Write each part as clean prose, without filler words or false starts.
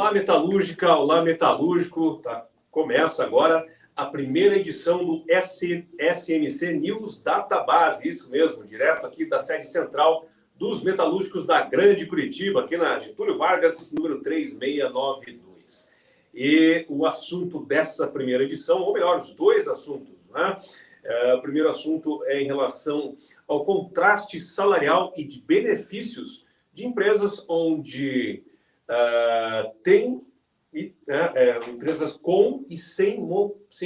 Olá, metalúrgica, olá, metalúrgico. Começa agora a primeira edição do SMC News Database, isso mesmo, direto aqui da sede central dos metalúrgicos da Grande Curitiba, aqui na Getúlio Vargas, número 3692. E o assunto dessa primeira edição, ou melhor, os dois assuntos, né? O primeiro assunto é em relação ao contraste salarial e de benefícios de empresas onde tem empresas com e sem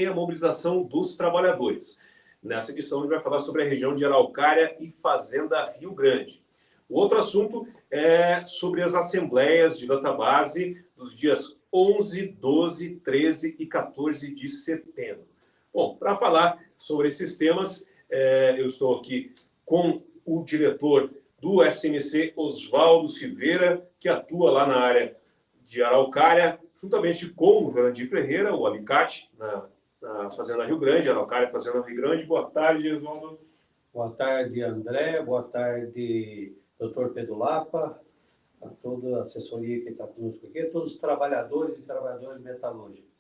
a mobilização dos trabalhadores. Nessa edição a gente vai falar sobre a região de Araucária e Fazenda Rio Grande. O outro assunto é sobre as assembleias de database dos dias 11, 12, 13 e 14 de setembro. Bom, para falar sobre esses temas, eu estou aqui com o diretor do SMC, Oswaldo Silveira, que atua lá na área de Araucária, juntamente com o Jurandir Ferreira, o Alicate, na Fazenda Rio Grande, Araucária, Fazenda Rio Grande. Boa tarde, Oswaldo. Boa tarde, André. Boa tarde, doutor Pedro Lapa, a toda a assessoria que está conosco aqui, a todos os trabalhadores e trabalhadoras metalúrgicos.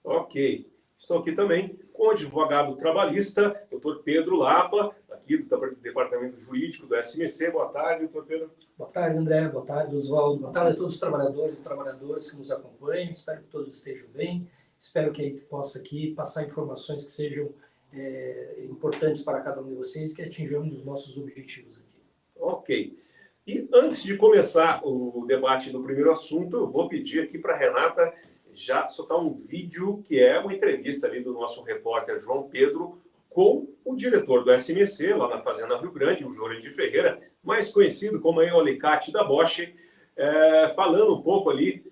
Ok. Estou aqui também com o advogado trabalhista, doutor Pedro Lapa, aqui do Departamento Jurídico do SMC. Boa tarde, doutor Pedro. Boa tarde, André. Boa tarde, Oswaldo. Boa tarde a todos os trabalhadores e trabalhadoras que nos acompanham. Espero que todos estejam bem. Espero que a gente possa aqui passar informações que sejam importantes para cada um de vocês, que atinjamos os nossos objetivos aqui. Ok. E antes de começar o debate do primeiro assunto, eu vou pedir aqui para a Renata já soltar um vídeo que é uma entrevista ali do nosso repórter João Pedro com o diretor do SMC, lá na Fazenda Rio Grande, o Jurandir Ferreira, mais conhecido como aí o Alicate da Bosch, falando um pouco ali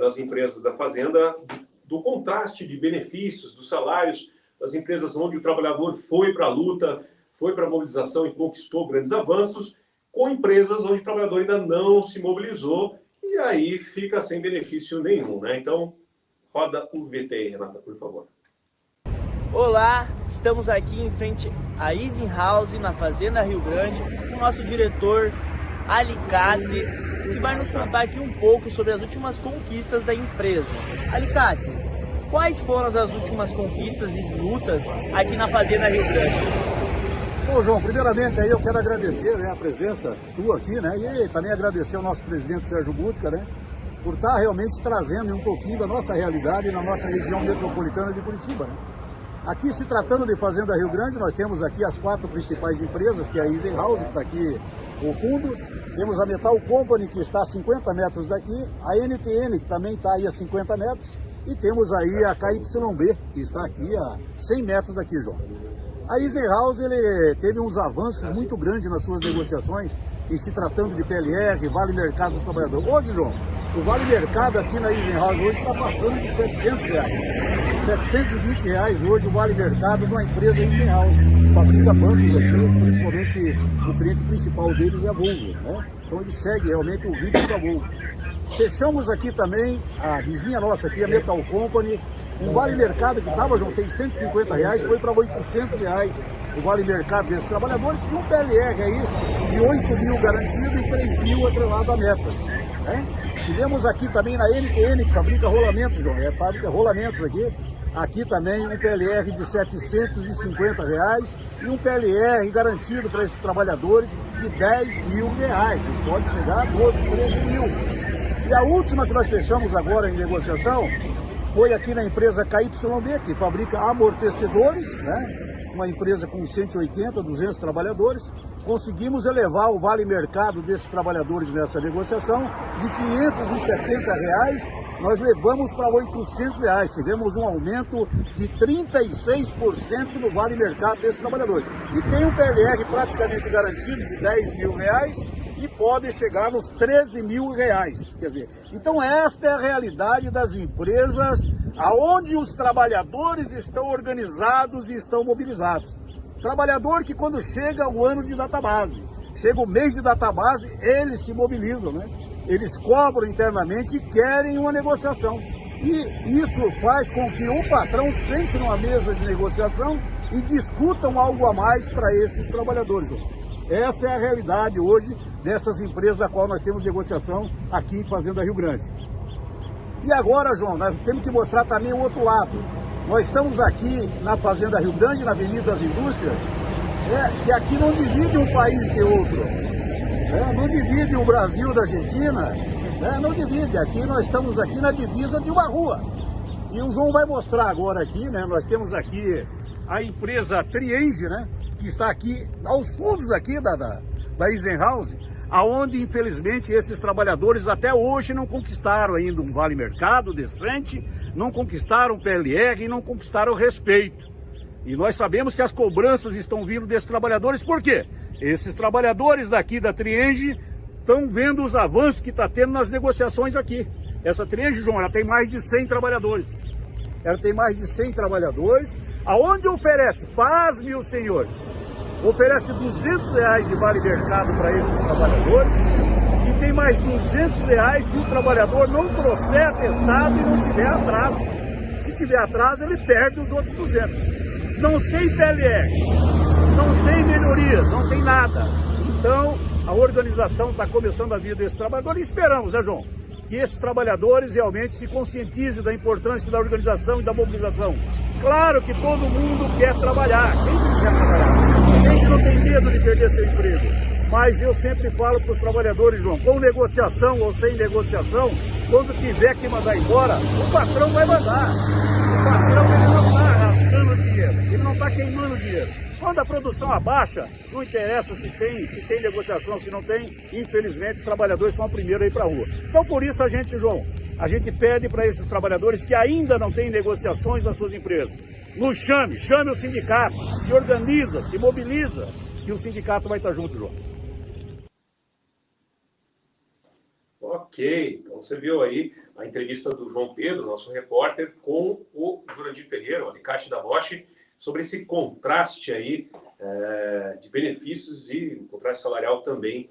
das empresas da Fazenda, do contraste de benefícios, dos salários, das empresas onde o trabalhador foi para a luta, foi para a mobilização e conquistou grandes avanços, com empresas onde o trabalhador ainda não se mobilizou e aí fica sem benefício nenhum, né? Então, roda o VT aí, Renata, por favor. Olá, estamos aqui em frente à Eisenhower, na Fazenda Rio Grande, com o nosso diretor Alicate, que vai nos contar aqui um pouco sobre as últimas conquistas da empresa. Alicate, quais foram as últimas conquistas e lutas aqui na Fazenda Rio Grande? Bom, João, primeiramente aí eu quero agradecer a presença tua aqui, né? E também agradecer ao nosso presidente Sérgio Butka, né? Por estar realmente trazendo um pouquinho da nossa realidade na nossa região metropolitana de Curitiba, né? Aqui, se tratando de Fazenda Rio Grande, nós temos aqui as 4 principais empresas, que é a Eisenhower, que está aqui ao fundo, temos a Metal Company, que está a 50 metros daqui, a NTN, que também está aí a 50 metros, e temos aí a KYB, que está aqui a 100 metros daqui, João. A Eisenhower, ele teve uns avanços muito grandes nas suas negociações, em se tratando de PLR, Vale Mercado dos Trabalhadores. Hoje, João, o Vale Mercado aqui na Eisenhower hoje está passando de R$700. R$720 hoje o Vale Mercado de uma empresa Eisenhower. Fabrica bancos aqui, principalmente o cliente principal deles é a Volvo, né? Então ele segue realmente o ritmo da Volvo. Fechamos aqui também a vizinha nossa aqui, a Metal Company, um Vale Mercado que estava, João, tem R$150, foi para R$800 o Vale Mercado desses trabalhadores, com um PLR aí de 8 mil garantido e 3 mil atrelado a metas, né? Tivemos aqui também na NTN, que fabrica rolamentos, João, fábrica rolamentos aqui. Aqui também um PLR de R$750 e um PLR garantido para esses trabalhadores de R$10 mil. Eles podem chegar a 12, 13 mil. E a última que nós fechamos agora em negociação foi aqui na empresa KYB, que fabrica amortecedores, né? Uma empresa com 180, 200 trabalhadores. Conseguimos elevar o Vale Mercado desses trabalhadores nessa negociação de R$570, nós levamos para R$800. Tivemos um aumento de 36% no Vale Mercado desses trabalhadores. E tem um PLR praticamente garantido de R$10 mil e pode chegar nos R$13 mil. Quer dizer, então esta é a realidade das empresas aonde os trabalhadores estão organizados e estão mobilizados. Trabalhador que quando chega o ano de database, chega o mês de database, eles se mobilizam, né? Eles cobram internamente e querem uma negociação. E isso faz com que o patrão sente numa mesa de negociação e discutam algo a mais para esses trabalhadores. Essa é a realidade hoje dessas empresas a qual nós temos negociação aqui em Fazenda Rio Grande. E agora, João, nós temos que mostrar também o outro lado. Nós estamos aqui na Fazenda Rio Grande, na Avenida das Indústrias, que aqui não divide um país de outro, não divide o Brasil da Argentina, não divide. Aqui nós estamos aqui na divisa de uma rua. E o João vai mostrar agora aqui, nós temos aqui a empresa Trienge, que está aqui, aos fundos aqui da Isenhouse, aonde infelizmente esses trabalhadores até hoje não conquistaram ainda um vale mercado decente, não conquistaram o PLR e não conquistaram o respeito. E nós sabemos que as cobranças estão vindo desses trabalhadores, por quê? Esses trabalhadores daqui da Trienge estão vendo os avanços que está tendo nas negociações aqui. Essa Trienge, João, ela tem mais de 100 trabalhadores. Ela tem mais de 100 trabalhadores, aonde oferece, pasme os senhores, oferece R$200 de vale mercado para esses trabalhadores e tem mais R$200 se o trabalhador não trouxer atestado e não tiver atraso. Se tiver atraso, ele perde os outros 200. Não tem PLR, não tem melhorias, não tem nada. Então, a organização está começando a vida desses trabalhadores e esperamos, João? Que esses trabalhadores realmente se conscientizem da importância da organização e da mobilização. Claro que todo mundo quer trabalhar, quem não quer trabalhar? Quem não tem medo de perder seu emprego? Mas eu sempre falo para os trabalhadores, João, com negociação ou sem negociação, quando tiver que mandar embora, o patrão vai mandar. O patrão ele não está rasgando dinheiro, ele não está queimando dinheiro. Quando a produção abaixa, não interessa se tem negociação, se não tem, infelizmente os trabalhadores são os primeiros a ir para a rua. Então por isso a gente, João, a gente pede para esses trabalhadores que ainda não têm negociações nas suas empresas, nos chame o sindicato, se organiza, se mobiliza, que o sindicato vai estar junto, João. Ok, então você viu aí a entrevista do João Pedro, nosso repórter, com o Jurandir Ferreira, o alicate da Bosch, sobre esse contraste aí de benefícios e um contraste salarial também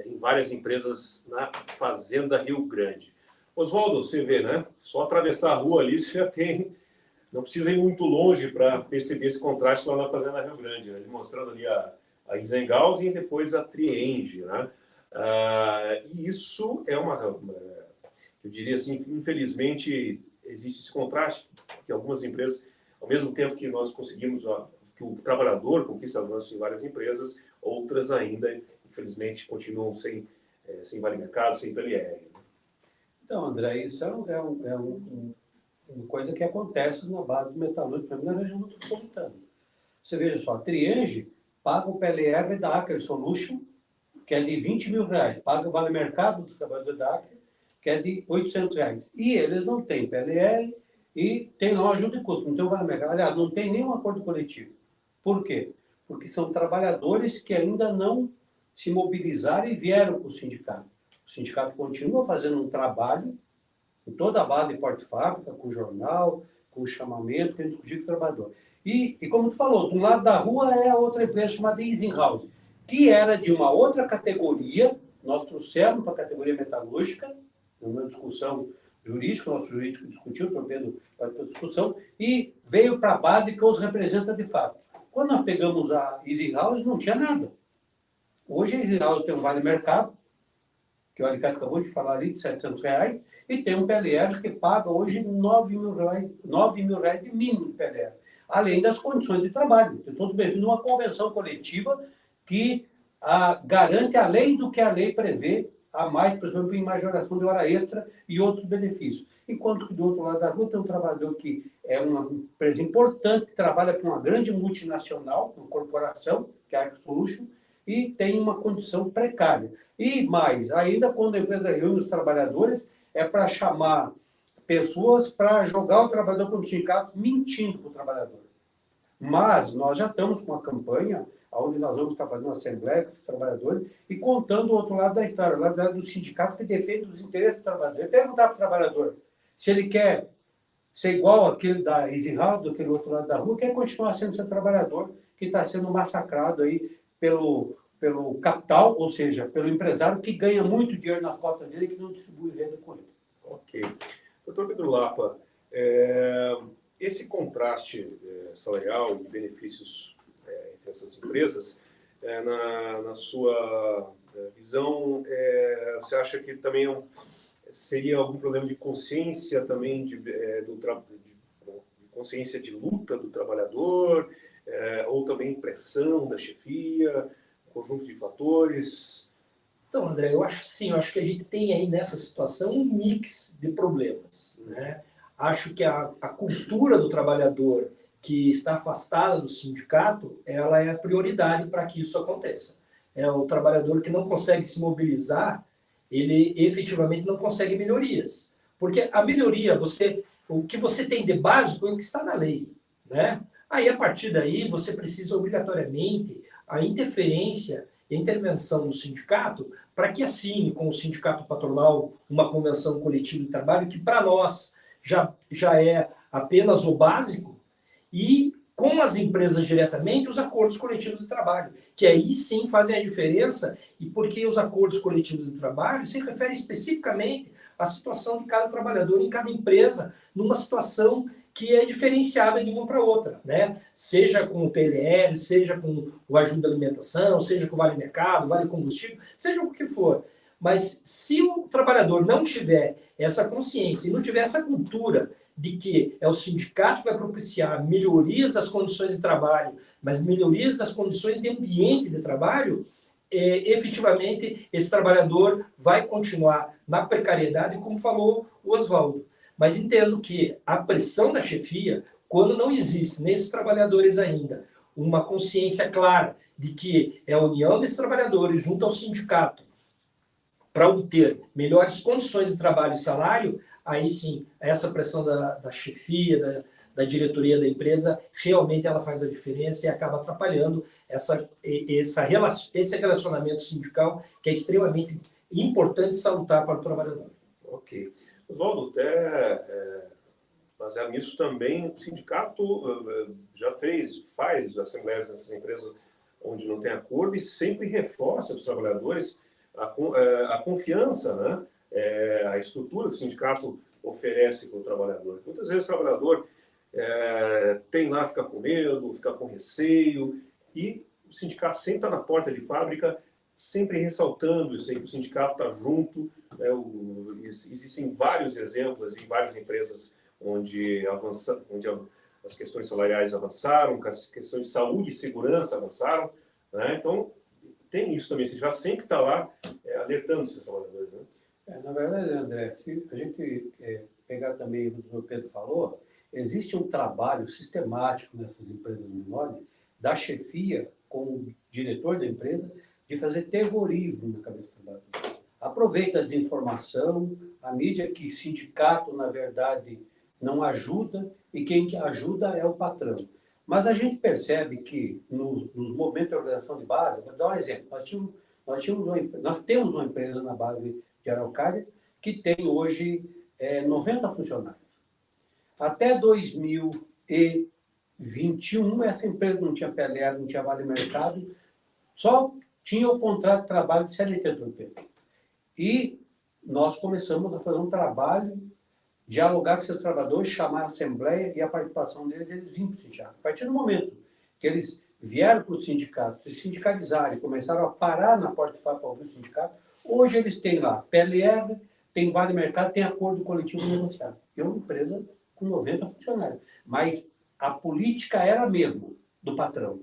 em várias empresas na Fazenda Rio Grande. Oswaldo, você vê, só atravessar a rua ali, você já tem... Não precisa ir muito longe para perceber esse contraste lá na Fazenda Rio Grande, mostrando ali a Isenhouse e depois a Trienge, e isso é eu diria assim, infelizmente existe esse contraste, porque algumas empresas, ao mesmo tempo que nós conseguimos que o trabalhador conquista avanços em várias empresas, outras ainda, infelizmente, continuam sem vale mercado, sem PLR. Então, André, isso é uma coisa que acontece na base do metalúrgico, também na região metropolitana. Você veja só, a Trienge paga o PLR da Aker Solution, que é de R$20 mil, paga o vale mercado do trabalhador da Aker, que é de R$800. E eles não têm PLR e tem lá uma ajuda de custo, não tem um vale mercado. Aliás, não tem nenhum acordo coletivo. Por quê? Porque são trabalhadores que ainda não se mobilizaram e vieram para o sindicato. O sindicato continua fazendo um trabalho em toda a base de porta-fábrica, com o jornal, com o chamamento, que a gente discutiu com o trabalhador. E como tu falou, do lado da rua é a outra empresa chamada Isenhouse, que era de uma outra categoria, nós trouxemos para a categoria metalúrgica, numa discussão jurídica, o nosso jurídico discutiu, o Pedro para a discussão, e veio para a base que os representa de fato. Quando nós pegamos a Isenhouse, não tinha nada. Hoje a Isenhouse tem um vale mercado, que o Alicate acabou de falar ali, de R$700, e tem um PLR que paga hoje R$9 mil de mínimo de PLR, além das condições de trabalho. Eu estou bem-vindo a uma convenção coletiva que garante, além do que a lei prevê, a mais, por exemplo, em majoração de hora extra e outros benefícios. Enquanto que do outro lado da rua tem um trabalhador que é uma empresa importante, que trabalha com uma grande multinacional, uma corporação, que é a Aker Solution, e tem uma condição precária. E mais, ainda quando a empresa reúne os trabalhadores, é para chamar pessoas para jogar o trabalhador contra o sindicato, mentindo para o trabalhador. Mas nós já estamos com uma campanha onde nós vamos estar fazendo uma assembleia com os trabalhadores e contando o outro lado da história, o lado do sindicato que defende os interesses do trabalhador. E perguntar para o trabalhador se ele quer ser igual àquele da Isenhouse, daquele outro lado da rua, quer continuar sendo seu trabalhador que está sendo massacrado aí pelo capital, ou seja, pelo empresário que ganha muito dinheiro nas costas dele e que não distribui renda com ele. Ok. Doutor Pedro Lapa, esse contraste salarial e benefícios entre essas empresas, na sua visão, você acha que também seria algum problema de consciência também, de consciência de luta do trabalhador, ou também pressão da chefia, conjunto de fatores? Então, André, eu acho que a gente tem aí nessa situação um mix de problemas, né? Acho que a cultura do trabalhador que está afastada do sindicato, ela é a prioridade para que isso aconteça. É o trabalhador que não consegue se mobilizar, ele efetivamente não consegue melhorias. Porque a melhoria, o que você tem de básico é o que está na lei, né? Aí, a partir daí, você precisa obrigatoriamente a interferência e a intervenção do sindicato para que assine com o sindicato patronal uma convenção coletiva de trabalho que, para nós, já é apenas o básico, e com as empresas diretamente os acordos coletivos de trabalho, que aí sim fazem a diferença, e porque os acordos coletivos de trabalho se referem especificamente à situação de cada trabalhador em cada empresa, numa situação que é diferenciada de uma para outra, né? Seja com o PLR, seja com o ajuda à alimentação, seja com o Vale Mercado, Vale Combustível, seja o que for. Mas se o trabalhador não tiver essa consciência e não tiver essa cultura de que é o sindicato que vai propiciar melhorias das condições de trabalho, mas melhorias das condições de ambiente de trabalho, efetivamente esse trabalhador vai continuar na precariedade, como falou o Oswaldo. Mas entendo que a pressão da chefia, quando não existe nesses trabalhadores ainda uma consciência clara de que é a união desses trabalhadores junto ao sindicato para obter melhores condições de trabalho e salário, aí sim, essa pressão da chefia, da diretoria da empresa, realmente ela faz a diferença e acaba atrapalhando esse relacionamento sindical que é extremamente importante e salutar para o trabalhador. Ok. Oswaldo, até baseado nisso também, o sindicato já faz assembleias nessas empresas onde não tem acordo e sempre reforça para os trabalhadores a confiança, né? A estrutura que o sindicato oferece para o trabalhador. Muitas vezes o trabalhador fica com medo, fica com receio, e o sindicato sempre está na porta de fábrica, sempre ressaltando isso aí, que o sindicato está junto. Existem vários exemplos em várias empresas onde as questões salariais avançaram, as questões de saúde e segurança avançaram, né? Então, tem isso também, você já sempre está lá alertando esses trabalhadores, né? Na verdade, André, se a gente pegar também o que o Pedro falou, existe um trabalho sistemático nessas empresas menores, da chefia com o diretor da empresa, de fazer terrorismo na cabeça do trabalhador. Aproveita a desinformação, a mídia, que sindicato, na verdade, não ajuda, e quem ajuda é o patrão. Mas a gente percebe que, nos movimentos de organização de base, vou dar um exemplo, nós temos uma empresa na base de Araucária que tem hoje 90 funcionários. Até 2021, essa empresa não tinha PLR, não tinha Vale Mercado, só tinha o contrato de trabalho de CLT do PT. E nós começamos a fazer um trabalho, dialogar com esses trabalhadores, chamar a assembleia e a participação deles, eles vinham para o sindicato. A partir do momento que eles vieram para o sindicato, se sindicalizaram e começaram a parar na porta de fábrica para ouvir o sindicato, hoje eles têm lá PLR, tem Vale Mercado, tem acordo coletivo negociado. É uma empresa com 90 funcionários. Mas a política era a mesma do patrão,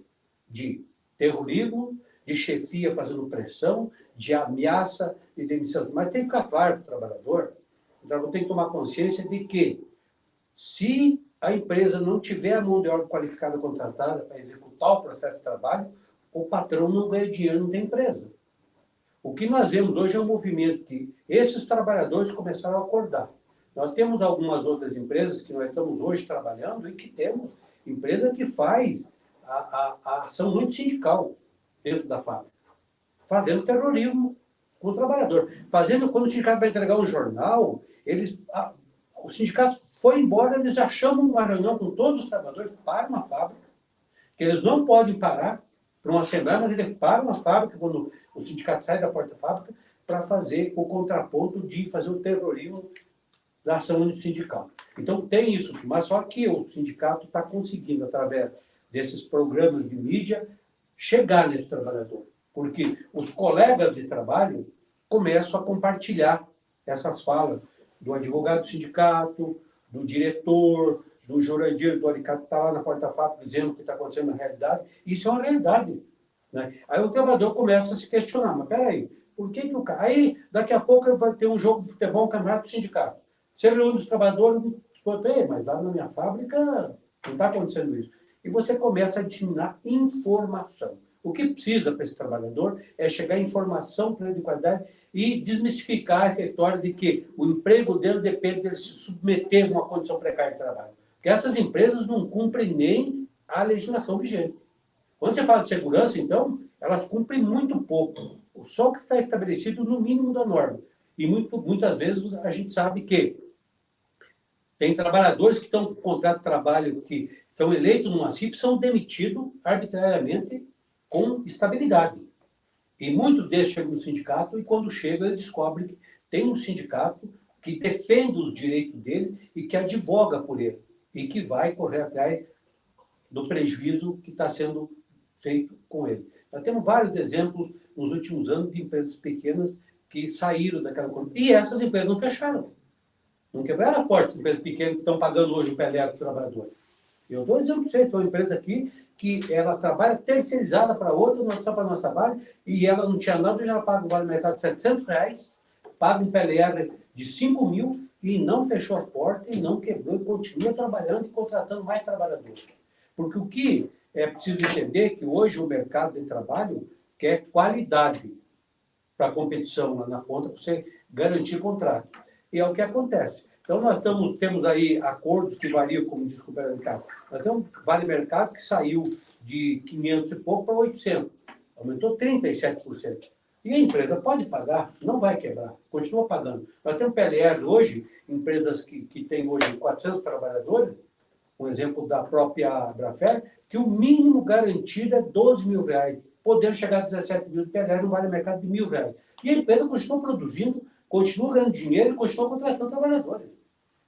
de terrorismo, de chefia fazendo pressão, de ameaça e demissão. Mas tem que ficar claro para o trabalhador tem que tomar consciência de que, se a empresa não tiver a mão de obra qualificada contratada para executar o processo de trabalho, o patrão não ganha dinheiro, não tem empresa. O que nós vemos hoje é um movimento que esses trabalhadores começaram a acordar. Nós temos algumas outras empresas que nós estamos hoje trabalhando e que temos empresa que faz a ação muito sindical dentro da fábrica, fazendo terrorismo com o trabalhador. Quando o sindicato vai entregar um jornal, o sindicato foi embora, eles já chamam uma reunião com todos os trabalhadores para uma fábrica, que eles não podem parar para uma assembleia, mas eles param a fábrica quando o sindicato sai da porta da fábrica para fazer o contraponto de fazer o terrorismo da ação sindical. Então tem isso, mas só que o sindicato está conseguindo, através desses programas de mídia, chegar nesse trabalhador. Porque os colegas de trabalho começam a compartilhar essas falas do advogado do sindicato, do diretor, do Jurandir, do Alicate, que está lá na porta-fato dizendo o que está acontecendo na realidade. Isso é uma realidade. Né? Aí o trabalhador começa a se questionar, mas peraí, por que o cara... Aí, daqui a pouco, vai ter um jogo de futebol, um campeonato do sindicato. Você reúne os trabalhadores, mas lá na minha fábrica não está acontecendo isso. E você começa a disseminar informação. O que precisa para esse trabalhador é chegar a informação para ele de qualidade e desmistificar essa história de que o emprego dele depende dele se submeter a uma condição precária de trabalho. Porque essas empresas não cumprem nem a legislação vigente. Quando você fala de segurança, então, elas cumprem muito pouco. Só o que está estabelecido no mínimo da norma. E muitas vezes a gente sabe que tem trabalhadores que estão com contrato de trabalho que são eleitos numa CIP, são demitidos arbitrariamente com estabilidade. E muitos deles chegam no sindicato e, quando chegam, eles descobrem que tem um sindicato que defende os direitos dele e que advoga por ele. E que vai correr atrás do prejuízo que está sendo feito com ele. Nós temos vários exemplos nos últimos anos de empresas pequenas que saíram daquela coisa. E essas empresas não fecharam. Não quebraram as portas, empresas pequenas que estão pagando hoje o PLR do trabalhador. Eu dou um exemplo para você, tem uma empresa aqui que ela trabalha terceirizada para outra, não só para a nossa base, e ela não tinha nada, já paga o vale-mercado de R$700, paga um PLR de 5 mil e não fechou as portas, e não quebrou, e continua trabalhando e contratando mais trabalhadores. Porque o que é preciso entender é que hoje o mercado de trabalho quer qualidade para a competição lá na ponta, para você garantir contrato. E é o que acontece. Então, nós temos aí acordos que variam, como disse o companheiro Ricardo. Nós temos Vale Mercado que saiu de 500 e pouco para 800. Aumentou 37%. E a empresa pode pagar, não vai quebrar, continua pagando. Nós temos PLR hoje, empresas que têm hoje 400 trabalhadores, um exemplo da própria Brafer, que o mínimo garantido é R$12 mil, podendo chegar a 17 mil de PLR no Vale Mercado de R$1.000. E a empresa continua produzindo, continua ganhando dinheiro e continua contratando trabalhadores.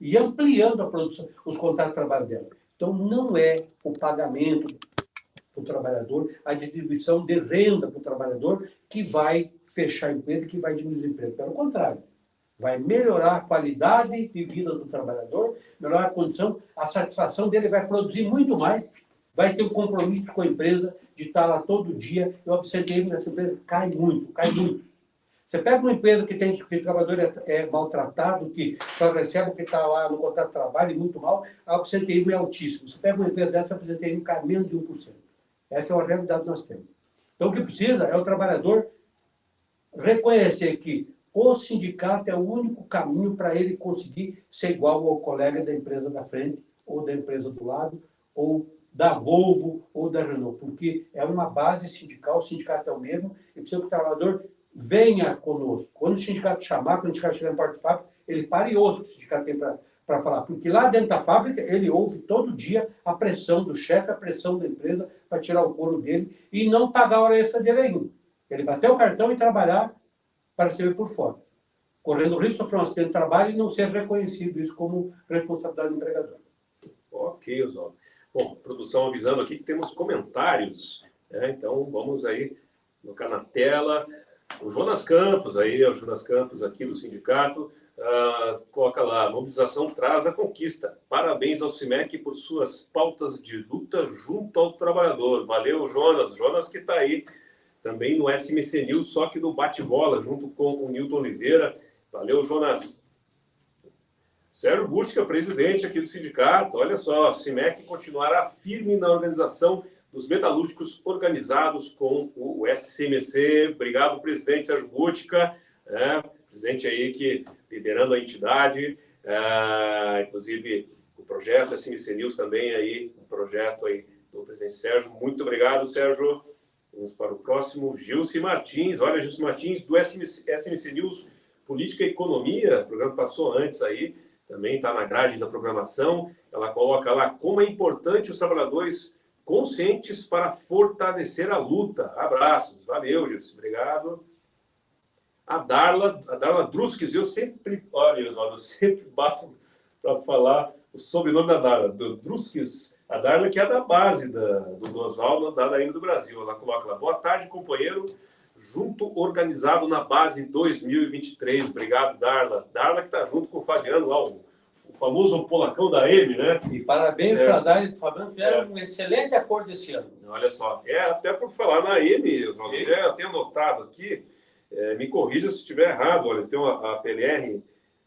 E ampliando a produção, os contratos de trabalho dela. Então, não é o pagamento para o trabalhador, a distribuição de renda para o trabalhador que vai fechar a empresa e que vai diminuir o emprego. Pelo contrário, vai melhorar a qualidade de vida do trabalhador, melhorar a condição, a satisfação dele, vai produzir muito mais, vai ter um compromisso com a empresa de estar lá todo dia. Eu observei que essa empresa cai muito, cai muito. Você pega uma empresa que tem que o trabalhador é maltratado, que só recebe o que está lá no contrato de trabalho e muito mal, a absenteísmo é altíssimo. Você pega uma empresa dessa, o absenteísmo cai menos de 1%. Essa é a realidade que nós temos. Então, o que precisa é o trabalhador reconhecer que o sindicato é o único caminho para ele conseguir ser igual ao colega da empresa da frente, ou da empresa do lado, ou da Volvo, ou da Renault, porque é uma base sindical, o sindicato é o mesmo, e precisa que o trabalhador venha conosco. Quando o sindicato chamar, quando o sindicato chegar em porta de fábrica, ele para e ouça o que o sindicato tem para falar. Porque lá dentro da fábrica, ele ouve todo dia a pressão do chefe, a pressão da empresa para tirar o couro dele e não pagar a hora extra dele ainda. Ele bater o cartão e trabalhar para receber por fora. Correndo o risco de sofrer um acidente de trabalho e não ser reconhecido isso como responsabilidade do empregador. Ok, Oswaldo. Bom, produção avisando aqui que temos comentários, né? Então vamos aí colocar na tela. O Jonas Campos, aí, o Jonas Campos aqui do sindicato, coloca lá, mobilização traz a conquista. Parabéns ao CIMEC por suas pautas de luta junto ao trabalhador. Valeu, Jonas. Jonas que está aí também no SMC News, só que do bate-bola, junto com o Nilton Oliveira. Valeu, Jonas. Sérgio Burtica, presidente aqui do sindicato. Olha só, CIMEC continuará firme na organização dos metalúrgicos organizados com o SCMC. Obrigado, presidente Sérgio Burtica, presidente aí que liderando a entidade, inclusive o projeto SMC News também aí, um projeto aí do presidente Sérgio. Muito obrigado, Sérgio. Vamos para o próximo, Gilce Martins. Olha, Gilce Martins do SMC News Política e Economia, o programa passou antes aí, também está na grade da programação. Ela coloca lá como é importante os trabalhadores conscientes para fortalecer a luta. Abraços. Valeu, Gilson. Obrigado. A Darla Druskis, eu sempre bato para falar o sobrenome da Darla, do Druskis. A Darla que é da base do Oswaldo, da Ainda do Brasil. Ela coloca lá, boa tarde, companheiro Junto Organizado na Base 2023. Obrigado, Darla. Darla que está junto com o Fabiano lá, o famoso polacão da M, né? E parabéns para a Dália e para o Fabiano, fizeram um excelente acordo esse ano. Olha só, até por falar na M, eu tenho anotado aqui, me corrija se estiver errado, olha, tem a PLR,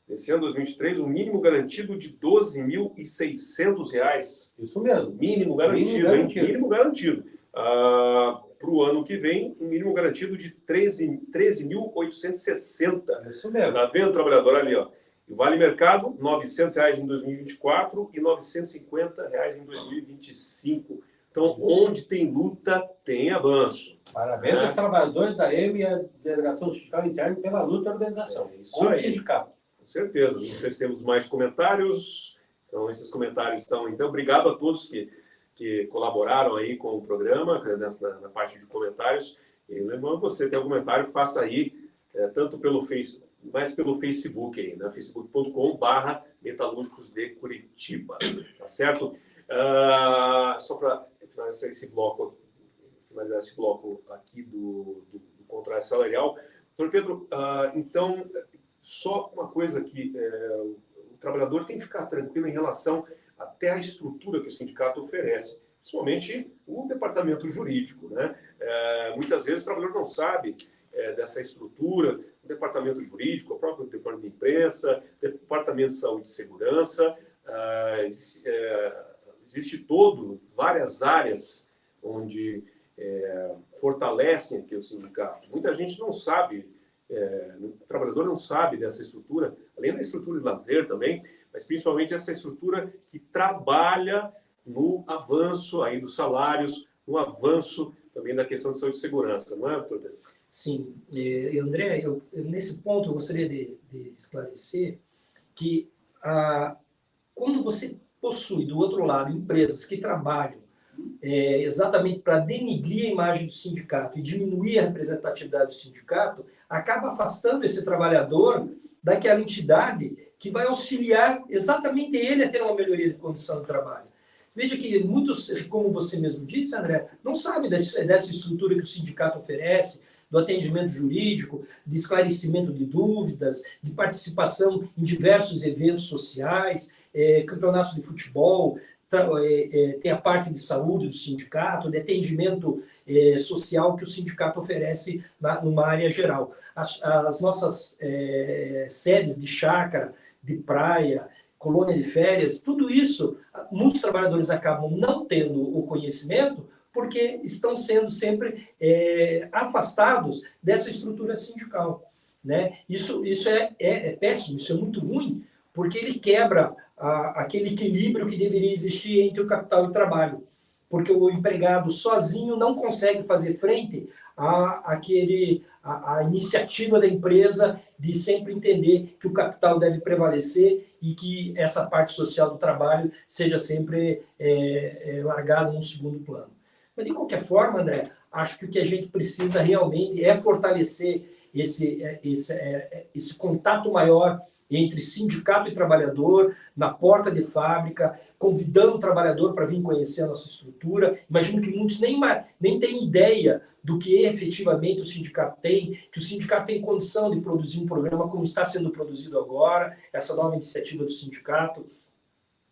esse ano 2023, o mínimo garantido de R$ 12.600. Isso mesmo. Mínimo garantido, hein? Mínimo garantido. Para o ano que vem, um mínimo garantido de 13.860. Isso mesmo. Está vendo, trabalhador, ali, ó. O Vale Mercado, R$ 900 em 2024 e R$ 950 em 2025. Então, onde tem luta, tem avanço. Parabéns aos trabalhadores da EME e à Delegação Sindical Interna pela luta da organização. Isso aí. Sindicato. Com certeza. Não sei se temos mais comentários. Então, esses comentários estão... Então, obrigado a todos que colaboraram aí com o programa, na parte de comentários. E lembrando, você tem algum comentário, faça aí, tanto pelo Facebook, mas pelo Facebook aí, né? facebook.com/metalúrgicos de Curitiba, tá certo? Só para finalizar esse bloco aqui do contrato salarial. Doutor Pedro, então, só uma coisa que o trabalhador tem que ficar tranquilo em relação até à estrutura que o sindicato oferece, principalmente o departamento jurídico, né? Muitas vezes o trabalhador não sabe dessa estrutura, o departamento jurídico, o próprio departamento de imprensa, departamento de saúde e segurança, existe várias áreas onde fortalecem aqui o sindicato. Muita gente não sabe, o trabalhador não sabe dessa estrutura, além da estrutura de lazer também, mas principalmente essa estrutura que trabalha no avanço aí dos salários, no avanço também da questão de saúde e segurança, não é, doutor Pedro? Sim. André, nesse ponto eu gostaria de esclarecer que quando você possui, do outro lado, empresas que trabalham exatamente para denigrir a imagem do sindicato e diminuir a representatividade do sindicato, acaba afastando esse trabalhador daquela entidade que vai auxiliar exatamente ele a ter uma melhoria de condição de trabalho. Veja que muitos, como você mesmo disse, André, não sabem dessa estrutura que o sindicato oferece, do atendimento jurídico, de esclarecimento de dúvidas, de participação em diversos eventos sociais, campeonatos de futebol, tem a parte de saúde do sindicato, de atendimento social que o sindicato oferece numa área geral. As nossas sedes de chácara, de praia, colônia de férias, tudo isso, muitos trabalhadores acabam não tendo o conhecimento porque estão sendo sempre afastados dessa estrutura sindical, né? Isso é péssimo, isso é muito ruim, porque ele quebra aquele equilíbrio que deveria existir entre o capital e o trabalho, porque o empregado sozinho não consegue fazer frente à iniciativa da empresa de sempre entender que o capital deve prevalecer e que essa parte social do trabalho seja sempre largada no segundo plano. Mas, de qualquer forma, André, acho que o que a gente precisa realmente é fortalecer esse contato maior entre sindicato e trabalhador, na porta de fábrica, convidando o trabalhador para vir conhecer a nossa estrutura. Imagino que muitos nem têm ideia do que efetivamente o sindicato tem, que o sindicato tem condição de produzir um programa como está sendo produzido agora, essa nova iniciativa do sindicato.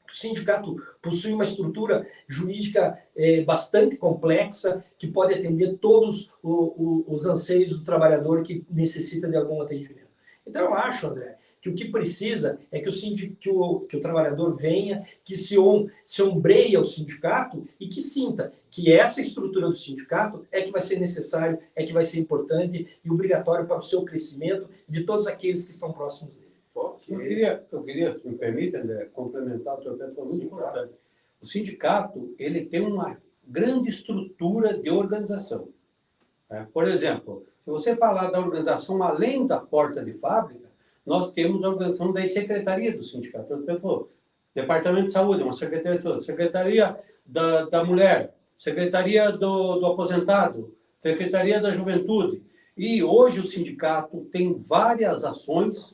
O sindicato possui uma estrutura jurídica bastante complexa, que pode atender todos os anseios do trabalhador que necessita de algum atendimento. Então, eu acho, André, que o que precisa é que o trabalhador venha, que se ombreie ao sindicato e que sinta que essa estrutura do sindicato é que vai ser necessário, é que vai ser importante e obrigatório para o seu crescimento de todos aqueles que estão próximos dele. Eu queria, se me permite, André, complementar o teu ponto muito importante. O sindicato, ele tem uma grande estrutura de organização. Por exemplo, se você falar da organização além da porta de fábrica, nós temos a organização das secretarias do sindicato. Então, falou, Departamento de Saúde, uma secretaria de saúde, Secretaria da Mulher, Secretaria do Aposentado, Secretaria da Juventude. E hoje o sindicato tem várias ações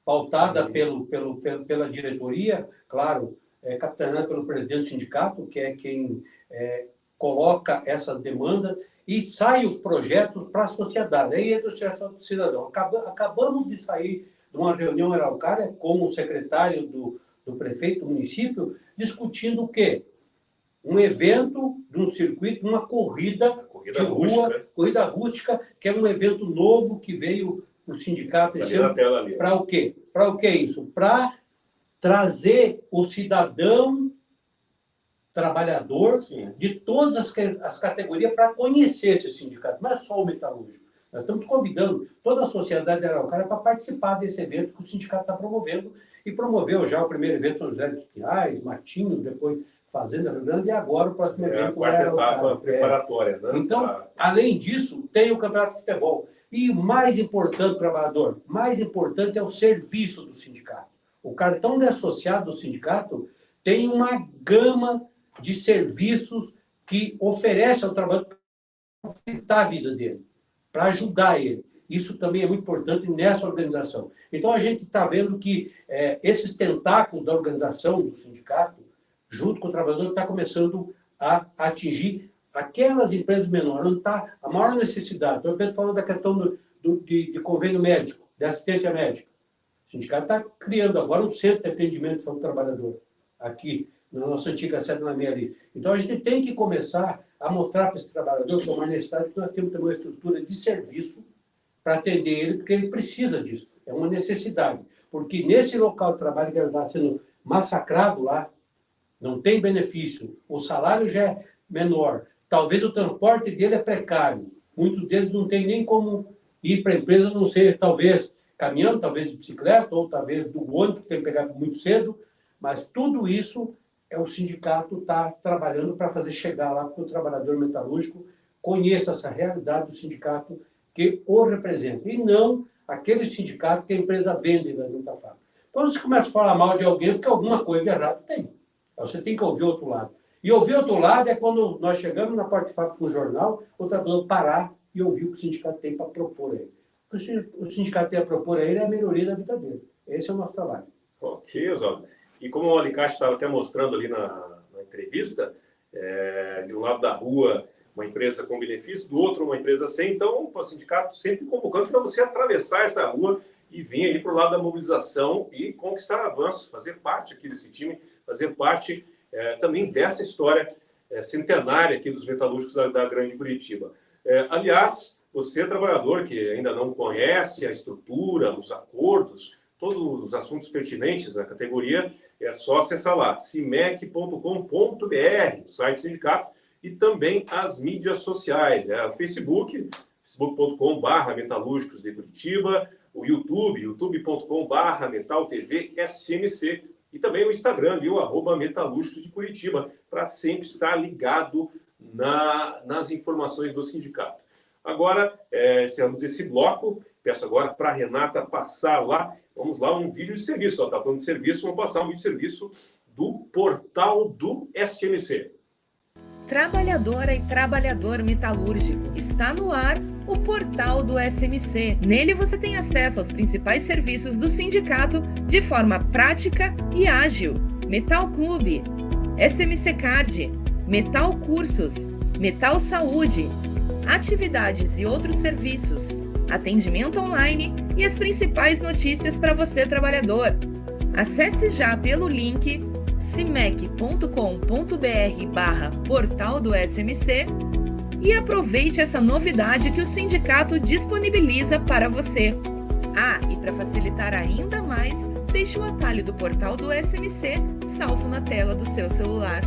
pautada pela diretoria, claro, capitaneada pelo presidente do sindicato, que é quem coloca essas demandas e saem os projetos para a sociedade. Aí entra o cidadão. Acabamos de sair de uma reunião em Araucária com o secretário do prefeito do município, discutindo o quê? Um evento de um circuito, uma corrida de rua, corrida rústica, que é um evento novo que veio o sindicato esse ano. Para o quê? Para o que é isso? Para trazer o cidadão trabalhador Sim. de todas as categorias para conhecer esse sindicato. Não é só o metalúrgico. Nós estamos convidando toda a sociedade de Araucária para participar desse evento que o sindicato está promovendo, e promoveu já o primeiro evento São José dos Pinhais, Matinhos, depois Fazenda Rio Grande, e agora o próximo evento a quarta etapa preparatória. Né? Então, além disso, tem o campeonato de futebol. E o mais importante, trabalhador, mais importante é o serviço do sindicato. O cartão de associado do sindicato tem uma gama de serviços que oferece ao trabalhador para facilitar a vida dele, para ajudar ele. Isso também é muito importante nessa organização. Então, a gente está vendo que esses tentáculos da organização do sindicato, junto com o trabalhador, está começando a atingir aquelas empresas menores, onde está a maior necessidade. Então, o Pedro falou da questão de convênio médico, de assistência médica. O sindicato está criando agora um centro de atendimento para o trabalhador, aqui, na nossa antiga sede na Meia. Então, a gente tem que começar a mostrar para esse trabalhador, que é uma necessidade, que nós temos também uma estrutura de serviço para atender ele, porque ele precisa disso. É uma necessidade. Porque nesse local de trabalho que ele está sendo massacrado lá, não tem benefício, o salário já é menor, talvez o transporte dele é precário, muitos deles não têm nem como ir para a empresa, a não ser, talvez, caminhando, talvez de bicicleta, ou talvez do ônibus, que tem que pegar muito cedo, mas tudo isso o sindicato está trabalhando para fazer chegar lá, para o trabalhador metalúrgico conheça essa realidade do sindicato que o representa, e não aquele sindicato que a empresa vende na junta fábrica. Quando você começa a falar mal de alguém, porque alguma coisa de errado tem. Você tem que ouvir o outro lado. E ouvir o outro lado é quando nós chegamos na parte de fábrica com o jornal, o trabalhador parar e ouvir o que o sindicato tem para propor a ele. O que o sindicato tem a propor a ele é a melhoria da vida dele. Esse é o nosso trabalho. Ok, Oswaldo. E como o Alicate estava até mostrando ali na entrevista, de um lado da rua, uma empresa com benefício, do outro, uma empresa sem. Então, o sindicato sempre convocando para você atravessar essa rua e vir ali para o lado da mobilização e conquistar avanços, fazer parte aqui desse time, fazer parte também dessa história centenária aqui dos metalúrgicos da Grande Curitiba. Aliás, você, trabalhador que ainda não conhece a estrutura, os acordos, todos os assuntos pertinentes da categoria, é só acessar lá, cimec.com.br, o site do sindicato, e também as mídias sociais, o Facebook, facebook.com/metalúrgicos de Curitiba, o YouTube, youtube.com/metaltvsmc, e também o Instagram, ali, o @metalúrgicos de Curitiba, para sempre estar ligado nas informações do sindicato. Agora, encerramos esse bloco, peço agora para a Renata passar lá, vamos lá, um vídeo de serviço, está falando de serviço, vamos passar um vídeo de serviço do portal do SMC. Trabalhadora e trabalhador metalúrgico. Está no ar o portal do SMC. Nele você tem acesso aos principais serviços do sindicato de forma prática e ágil. Metal Clube, SMC Card, Metal Cursos, Metal Saúde, atividades e outros serviços, atendimento online e as principais notícias para você, trabalhador. Acesse já pelo link cimec.com.br/portal do SMC e aproveite essa novidade que o sindicato disponibiliza para você. E para facilitar ainda mais, deixe o atalho do portal do SMC salvo na tela do seu celular.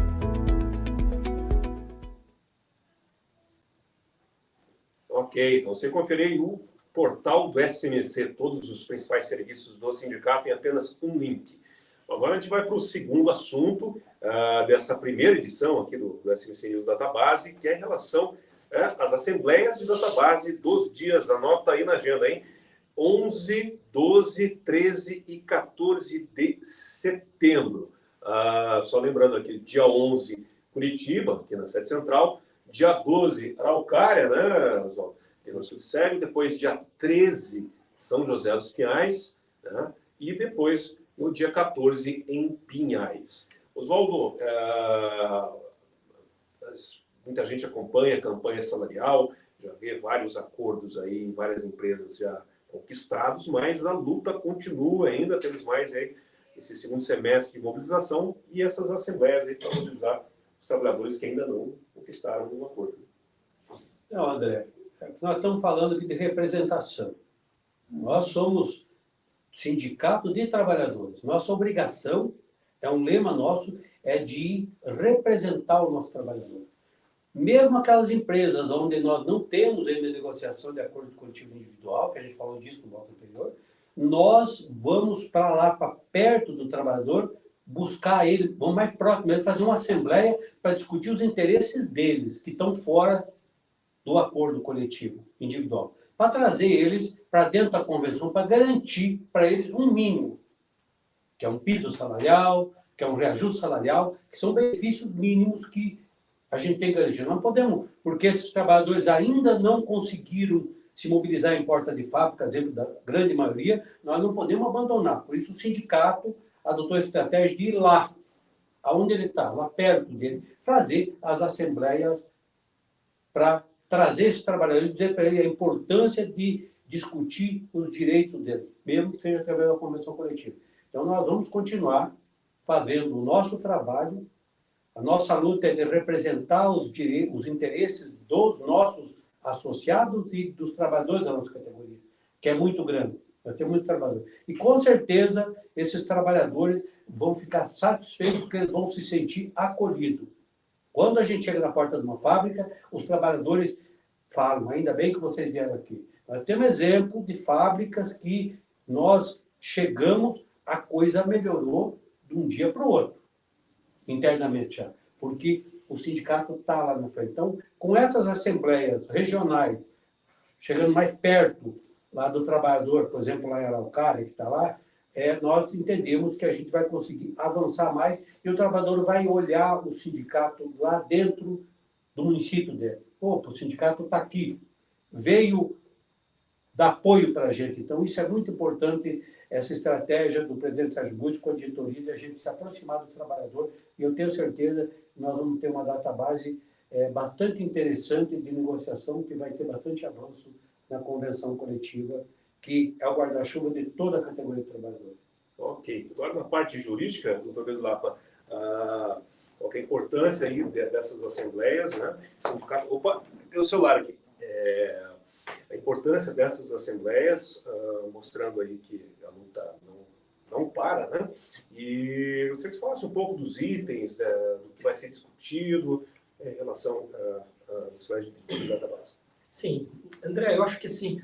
Ok, então você conferiu o portal do SMC, todos os principais serviços do sindicato em apenas um link. Agora a gente vai para o segundo assunto dessa primeira edição aqui do SMC News Database, que é em relação às assembleias de database dos dias. Anota aí na agenda, hein? 11, 12, 13 e 14 de setembro. Só lembrando aqui, dia 11, Curitiba, aqui na sede central. Dia 12, Araucária, né, no Sul de Sério. Depois, dia 13, São José dos Pinhais. Né? E depois, no dia 14, em Pinhais. Oswaldo, muita gente acompanha a campanha salarial, já vê vários acordos aí em várias empresas já conquistados, mas a luta continua ainda, temos mais aí esse segundo semestre de mobilização e essas assembleias aí para mobilizar os trabalhadores que ainda não conquistaram um acordo. Não, André, nós estamos falando aqui de representação. Nós somos sindicato de trabalhadores. Nossa obrigação, é um lema nosso, é de representar o nosso trabalhador. Mesmo aquelas empresas onde nós não temos ainda negociação de acordo coletivo individual, que a gente falou disso no bloco anterior, nós vamos para lá, para perto do trabalhador, buscar ele, vamos mais próximo, fazer uma assembleia para discutir os interesses deles, que estão fora do acordo coletivo individual, para trazer eles para dentro da convenção, para garantir para eles um mínimo, que é um piso salarial, que é um reajuste salarial, que são benefícios mínimos que a gente tem que garantir. Não podemos, porque esses trabalhadores ainda não conseguiram se mobilizar em porta de fábrica, exemplo da grande maioria, nós não podemos abandonar. Por isso o sindicato adotou a estratégia de ir lá, aonde ele está, lá perto dele, fazer as assembleias para trazer esse trabalhador e dizer para ele a importância de discutir os direitos dele, mesmo que seja através da convenção coletiva. Então, nós vamos continuar fazendo o nosso trabalho. A nossa luta é de representar os direitos, os interesses dos nossos associados e dos trabalhadores da nossa categoria, que é muito grande. Nós temos muitos trabalhadores. E, com certeza, esses trabalhadores vão ficar satisfeitos porque eles vão se sentir acolhidos. Quando a gente chega na porta de uma fábrica, os trabalhadores falam, ainda bem que vocês vieram aqui. Nós temos exemplo de fábricas que nós chegamos, a coisa melhorou de um dia para o outro, internamente já, porque o sindicato está lá na frente. Então, com essas assembleias regionais, chegando mais perto lá do trabalhador, por exemplo, lá em Araucária, que está lá, nós entendemos que a gente vai conseguir avançar mais e o trabalhador vai olhar o sindicato lá dentro do município dele. Opa, o sindicato está aqui, veio dar apoio para a gente. Então, isso é muito importante, essa estratégia do presidente Sérgio Butti com a diretoria, de a gente se aproximar do trabalhador, e eu tenho certeza que nós vamos ter uma database bastante interessante de negociação, que vai ter bastante avanço na convenção coletiva, que é o guarda-chuva de toda a categoria de trabalhadores. Ok. Agora, na parte jurídica, doutor Pedro Lapa, qual que é a importância aí dessas assembleias, né? Opa, tem o celular aqui. A importância dessas assembleias, mostrando aí que a luta não para, né? E eu gostaria que você falasse um pouco dos itens, do que vai ser discutido em relação às assembleias de database. Sim. André, eu acho que assim,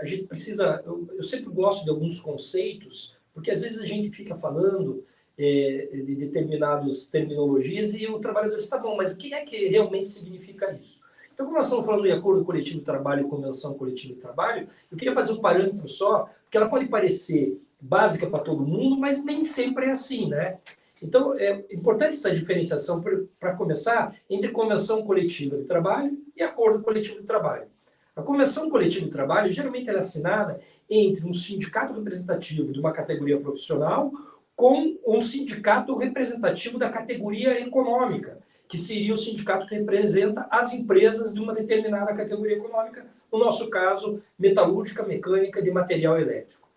a gente precisa... Eu sempre gosto de alguns conceitos, porque às vezes a gente fica falando de determinadas terminologias e o trabalhador está bom, mas o que é que realmente significa isso? Então, como nós estamos falando de acordo coletivo de trabalho e convenção coletiva de trabalho, eu queria fazer um parâmetro só, porque ela pode parecer básica para todo mundo, mas nem sempre é assim, né? Então, é importante essa diferenciação, para começar, entre convenção coletiva de trabalho e acordo coletivo de trabalho. A convenção coletiva de trabalho, geralmente, ela é assinada entre um sindicato representativo de uma categoria profissional com um sindicato representativo da categoria econômica, que seria o sindicato que representa as empresas de uma determinada categoria econômica, no nosso caso, metalúrgica, mecânica, de material elétrico.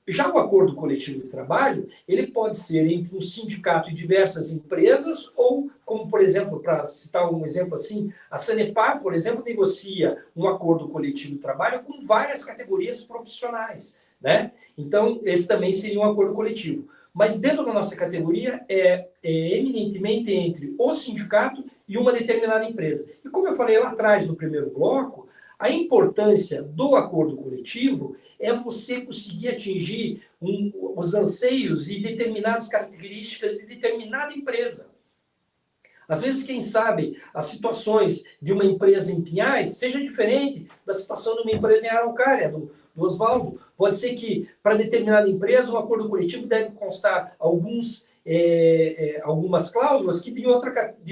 Já o acordo coletivo de trabalho, ele pode ser entre um sindicato e diversas empresas, ou, como, por exemplo, para citar um exemplo assim, a Sanepar, por exemplo, negocia um acordo coletivo de trabalho com várias categorias profissionais, né? Então, esse também seria um acordo coletivo. Mas dentro da nossa categoria é eminentemente entre o sindicato e uma determinada empresa. E como eu falei lá atrás no primeiro bloco, a importância do acordo coletivo é você conseguir atingir os anseios e determinadas características de determinada empresa. Às vezes, quem sabe, as situações de uma empresa em Pinhais seja diferente da situação de uma empresa em Araucária, do Oswaldo. Pode ser que, para determinada empresa, o acordo coletivo deve constar algumas cláusulas que de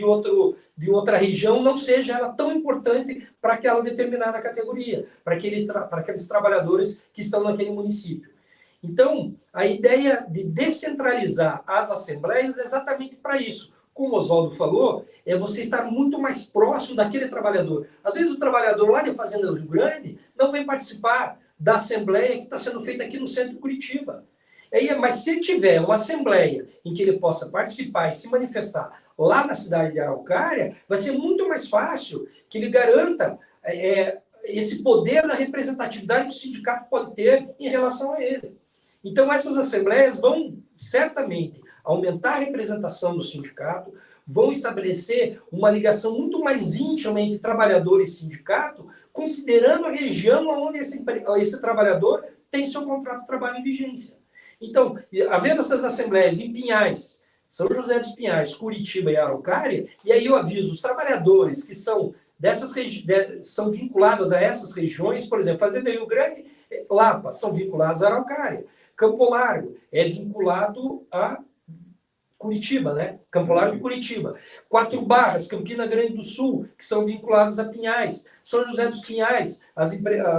outra região não seja ela tão importante para aquela determinada categoria, para aqueles trabalhadores que estão naquele município. Então, a ideia de descentralizar as assembleias é exatamente para isso, como o Oswaldo falou, é você estar muito mais próximo daquele trabalhador. Às vezes o trabalhador lá de Fazenda do Rio Grande não vem participar da assembleia que está sendo feita aqui no centro de Curitiba. Mas se ele tiver uma assembleia em que ele possa participar e se manifestar lá na cidade de Araucária, vai ser muito mais fácil que ele garanta esse poder da representatividade que o sindicato pode ter em relação a ele. Então, essas assembleias vão, certamente, aumentar a representação do sindicato, vão estabelecer uma ligação muito mais íntima entre trabalhador e sindicato, considerando a região onde esse trabalhador tem seu contrato de trabalho em vigência. Então, havendo essas assembleias em Pinhais, São José dos Pinhais, Curitiba e Araucária, e aí eu aviso os trabalhadores que são são vinculados a essas regiões, por exemplo, Fazenda Rio Grande, Lapa, são vinculados a Araucária. Campo Largo é vinculado a Curitiba, né? Campo Largo e Curitiba. Quatro Barras, Campina Grande do Sul, que são vinculados a Pinhais. São José dos Pinhais, as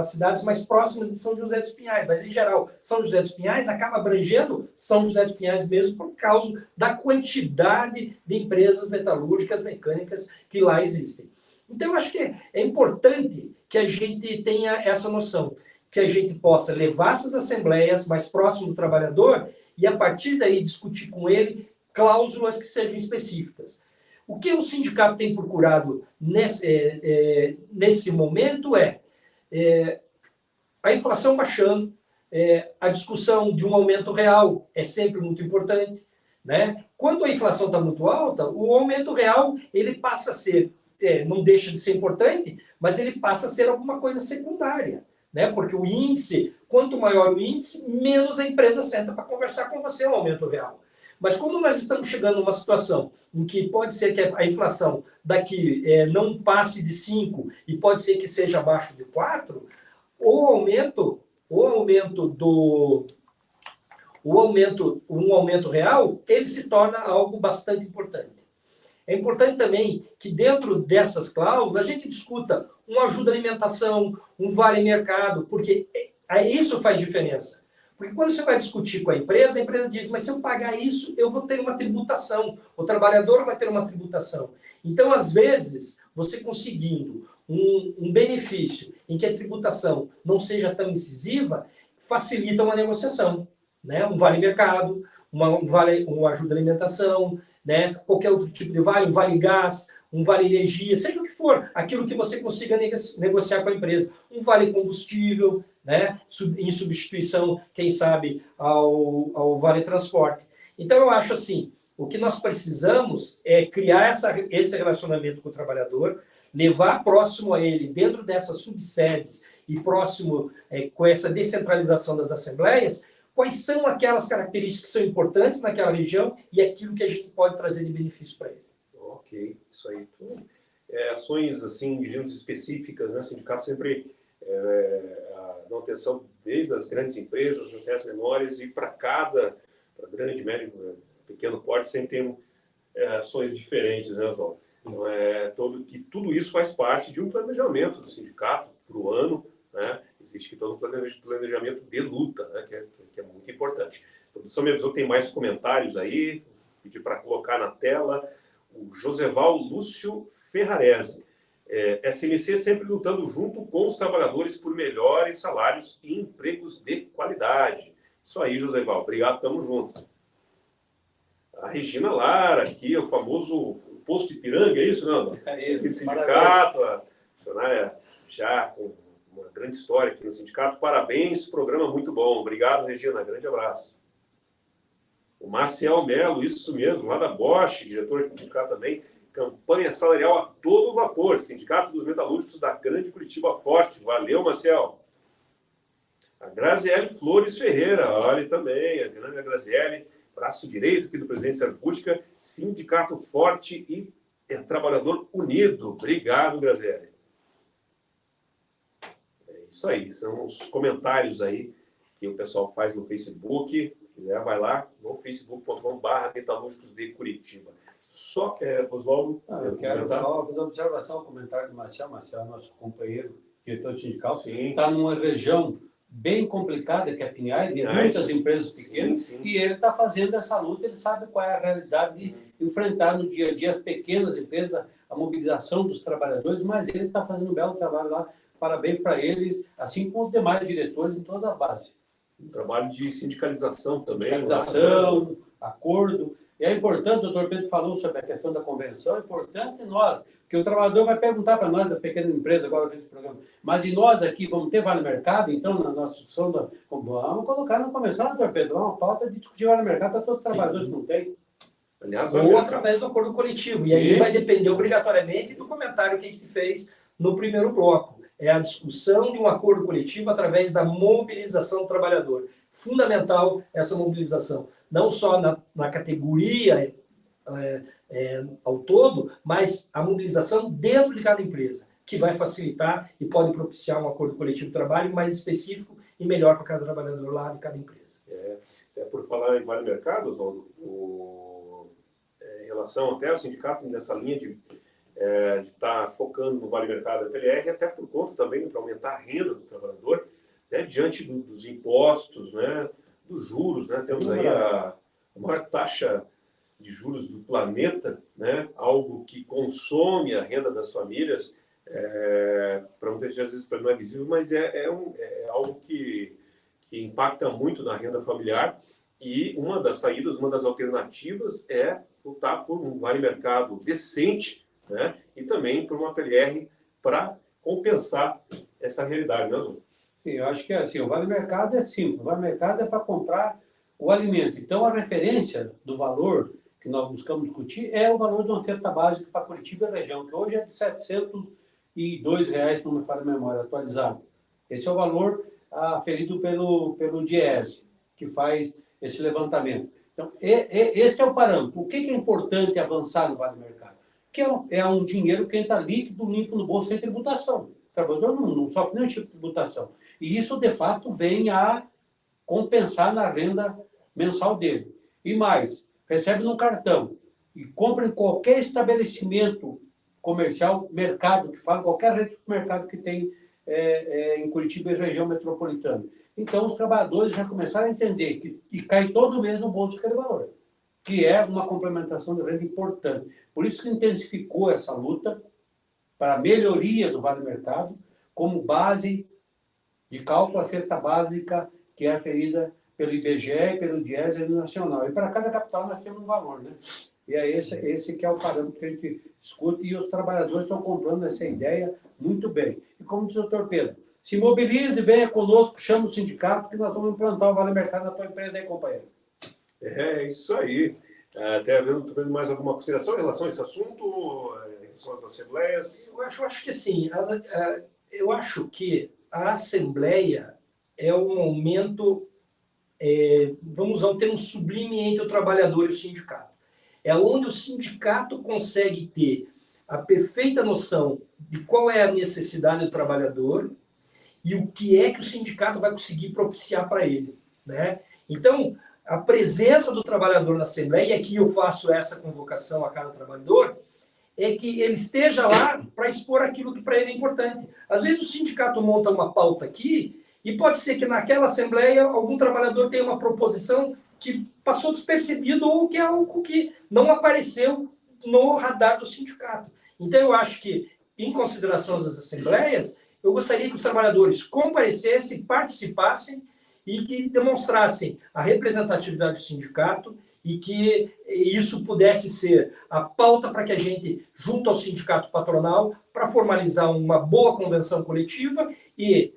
cidades mais próximas de São José dos Pinhais. Mas, em geral, São José dos Pinhais acaba abrangendo São José dos Pinhais mesmo por causa da quantidade de empresas metalúrgicas, mecânicas que lá existem. Então, eu acho que é importante que a gente tenha essa noção, que a gente possa levar essas assembleias mais próximo do trabalhador e, a partir daí, discutir com ele cláusulas que sejam específicas. O que o sindicato tem procurado nesse momento a inflação baixando, a discussão de um aumento real é sempre muito importante, né? Quando a inflação está muito alta, o aumento real ele passa a ser, não deixa de ser importante, mas ele passa a ser alguma coisa secundária, né? Porque o índice, quanto maior o índice, menos a empresa senta para conversar com você o aumento real. Mas quando nós estamos chegando numa situação em que pode ser que a inflação daqui não passe de 5 e pode ser que seja abaixo de 4, um aumento real, ele se torna algo bastante importante. É importante também que dentro dessas cláusulas a gente discuta uma ajuda à alimentação, um vale mercado, porque isso faz diferença. Porque quando você vai discutir com a empresa diz, mas se eu pagar isso, eu vou ter uma tributação, o trabalhador vai ter uma tributação. Então, às vezes, você conseguindo um benefício em que a tributação não seja tão incisiva, facilita uma negociação, né? Um vale mercado, uma ajuda à alimentação, né? Qualquer outro tipo de vale, um vale gás, um vale energia, seja o que for, aquilo que você consiga negociar com a empresa. Um vale combustível, né? Em substituição, quem sabe, ao vale transporte. Então, eu acho assim, o que nós precisamos é criar esse relacionamento com o trabalhador, levar próximo a ele, dentro dessas subsedes e próximo com essa descentralização das assembleias, quais são aquelas características que são importantes naquela região e aquilo que a gente pode trazer de benefício para ele. Ok, isso aí. Então, ações, assim, digamos, específicas, né? O sindicato sempre dá atenção desde as grandes empresas até as menores e para grande, médio, pequeno porte, sempre tem ações diferentes, né, Oswaldo? Então, tudo isso faz parte de um planejamento do sindicato para o ano, né? Existe todo um planejamento de luta, né? que é muito importante. A produção me avisou que tem mais comentários aí, vou pedir para colocar na tela. O Joseval Lúcio Ferrarese. SMC sempre lutando junto com os trabalhadores por melhores salários e empregos de qualidade. Isso aí, Joseval. Obrigado, tamo junto. A Regina Lara aqui, o famoso posto Ipiranga, é isso, não? É isso. Sindicato, a funcionária já com uma grande história aqui no sindicato. Parabéns, programa muito bom. Obrigado, Regina. Grande abraço. O Marcial Melo, isso mesmo, lá da Bosch, diretor do sindicato também. Campanha salarial a todo vapor. Sindicato dos Metalúrgicos da Grande Curitiba Forte. Valeu, Marcial. A Graziele Flores Ferreira, olha também, a grande Graziele, braço direito aqui do presidente Sérgio Bútica, sindicato forte e trabalhador unido. Obrigado, Graziele. É isso aí, são os comentários aí que o pessoal faz no Facebook. Se quiser, vai lá no facebook.com/metalúrgicos de Curitiba. Só que, Oswaldo... eu quero só fazer uma observação, um comentário do Marcial. Marcial é nosso companheiro, diretor sindical. Está numa região bem complicada, que é a Pinhais, de Pinhais, muitas empresas pequenas, sim. e ele está fazendo essa luta, ele sabe qual é a realidade de enfrentar no dia a dia as pequenas empresas, a mobilização dos trabalhadores, mas ele está fazendo um belo trabalho lá, parabéns para eles, assim como os demais diretores em toda a base. Um trabalho de sindicalização também. Sindicalização, acordo. E é importante, o doutor Pedro falou sobre a questão da convenção, é importante nós, porque o trabalhador vai perguntar para nós, da pequena empresa, agora vendo esse programa, mas e nós aqui vamos ter vale mercado? Então, na nossa discussão, vamos colocar na convenção, doutor Pedro, uma pauta de discutir vale mercado para todos os trabalhadores que não têm. Aliás, ou através do acordo coletivo. E aí vai depender obrigatoriamente do comentário que a gente fez no primeiro bloco. É a discussão de um acordo coletivo através da mobilização do trabalhador. Fundamental essa mobilização. Não só na categoria ao todo, mas a mobilização dentro de cada empresa, que vai facilitar e pode propiciar um acordo coletivo de trabalho mais específico e melhor para cada trabalhador lá de cada empresa. Por falar em Vale Mercado, Oswaldo, em relação até ao sindicato nessa linha de estar focando no Vale Mercado da PLR, até por conta também para aumentar a renda do trabalhador, né, diante dos impostos, né, dos juros, né, temos aí a maior taxa de juros do planeta, né, algo que consome a renda das famílias, para muitas vezes não é visível, mas é algo que impacta muito na renda familiar, e uma das saídas, uma das alternativas é lutar por um Vale Mercado decente, né? E também por uma PLR para compensar essa realidade, né, Zô? Sim, eu acho que assim, o Vale Mercado é simples, o Vale Mercado é para comprar o alimento. Então, a referência do valor que nós buscamos discutir é o valor de uma cesta básica para Curitiba e região, que hoje é de R$ 702, se não me falha a memória, atualizado. Esse é o valor aferido pelo Diese, que faz esse levantamento. Então, esse é o parâmetro. O que é importante avançar no Vale Mercado? Que é um dinheiro que entra líquido, limpo no bolso sem tributação. O trabalhador não sofre nenhum tipo de tributação. E isso, de fato, vem a compensar na renda mensal dele. E mais, recebe no cartão e compra em qualquer estabelecimento comercial, mercado, que fala, qualquer rede de mercado que tem em Curitiba e região metropolitana. Então, os trabalhadores já começaram a entender que cai todo mês no bolso aquele valor, que é uma complementação de renda importante. Por isso que intensificou essa luta para a melhoria do Vale Mercado como base de cálculo a cesta básica que é aferida pelo IBGE e pelo Diese nacional. E para cada capital nós temos um valor, né? E é esse que é o parâmetro que a gente discute, e os trabalhadores estão comprando essa ideia muito bem. E como diz o doutor Pedro, se mobilize, venha conosco, chama o sindicato, que nós vamos implantar o Vale Mercado na tua empresa aí, companheiro. É isso aí. Até vendo mais alguma consideração em relação a esse assunto, em relação às assembleias? Eu acho que assim, eu acho que a Assembleia é um momento, vamos usar um termo sublime entre o trabalhador e o sindicato. É onde o sindicato consegue ter a perfeita noção de qual é a necessidade do trabalhador e o que é que o sindicato vai conseguir propiciar para ele, né? Então, a presença do trabalhador na Assembleia, e aqui eu faço essa convocação a cada trabalhador, é que ele esteja lá para expor aquilo que para ele é importante. Às vezes o sindicato monta uma pauta aqui e pode ser que naquela Assembleia algum trabalhador tenha uma proposição que passou despercebido ou que é algo que não apareceu no radar do sindicato. Então, eu acho que, em consideração das assembleias, eu gostaria que os trabalhadores comparecessem, participassem e que demonstrassem a representatividade do sindicato e que isso pudesse ser a pauta para que a gente, junto ao sindicato patronal, para formalizar uma boa convenção coletiva e,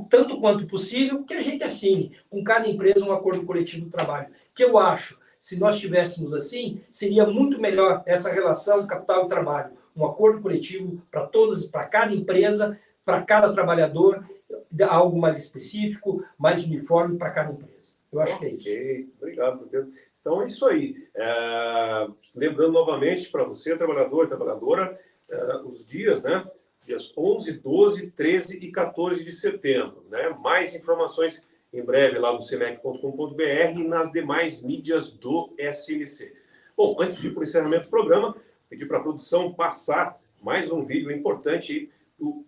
tanto quanto possível, que a gente assine com cada empresa um acordo coletivo de trabalho. Que eu acho, se nós tivéssemos assim, seria muito melhor essa relação capital e trabalho. Um acordo coletivo para todas, para cada empresa, para cada trabalhador, algo mais específico, mais uniforme para cada empresa. Eu acho que é isso. Obrigado, Pedro. Então é isso aí. Lembrando novamente para você, trabalhador e trabalhadora, os dias, né? Dias 11, 12, 13 e 14 de setembro. Né? Mais informações em breve lá no semec.com.br e nas demais mídias do SMC. Bom, antes de ir para o encerramento do programa, pedir para a produção passar mais um vídeo importante do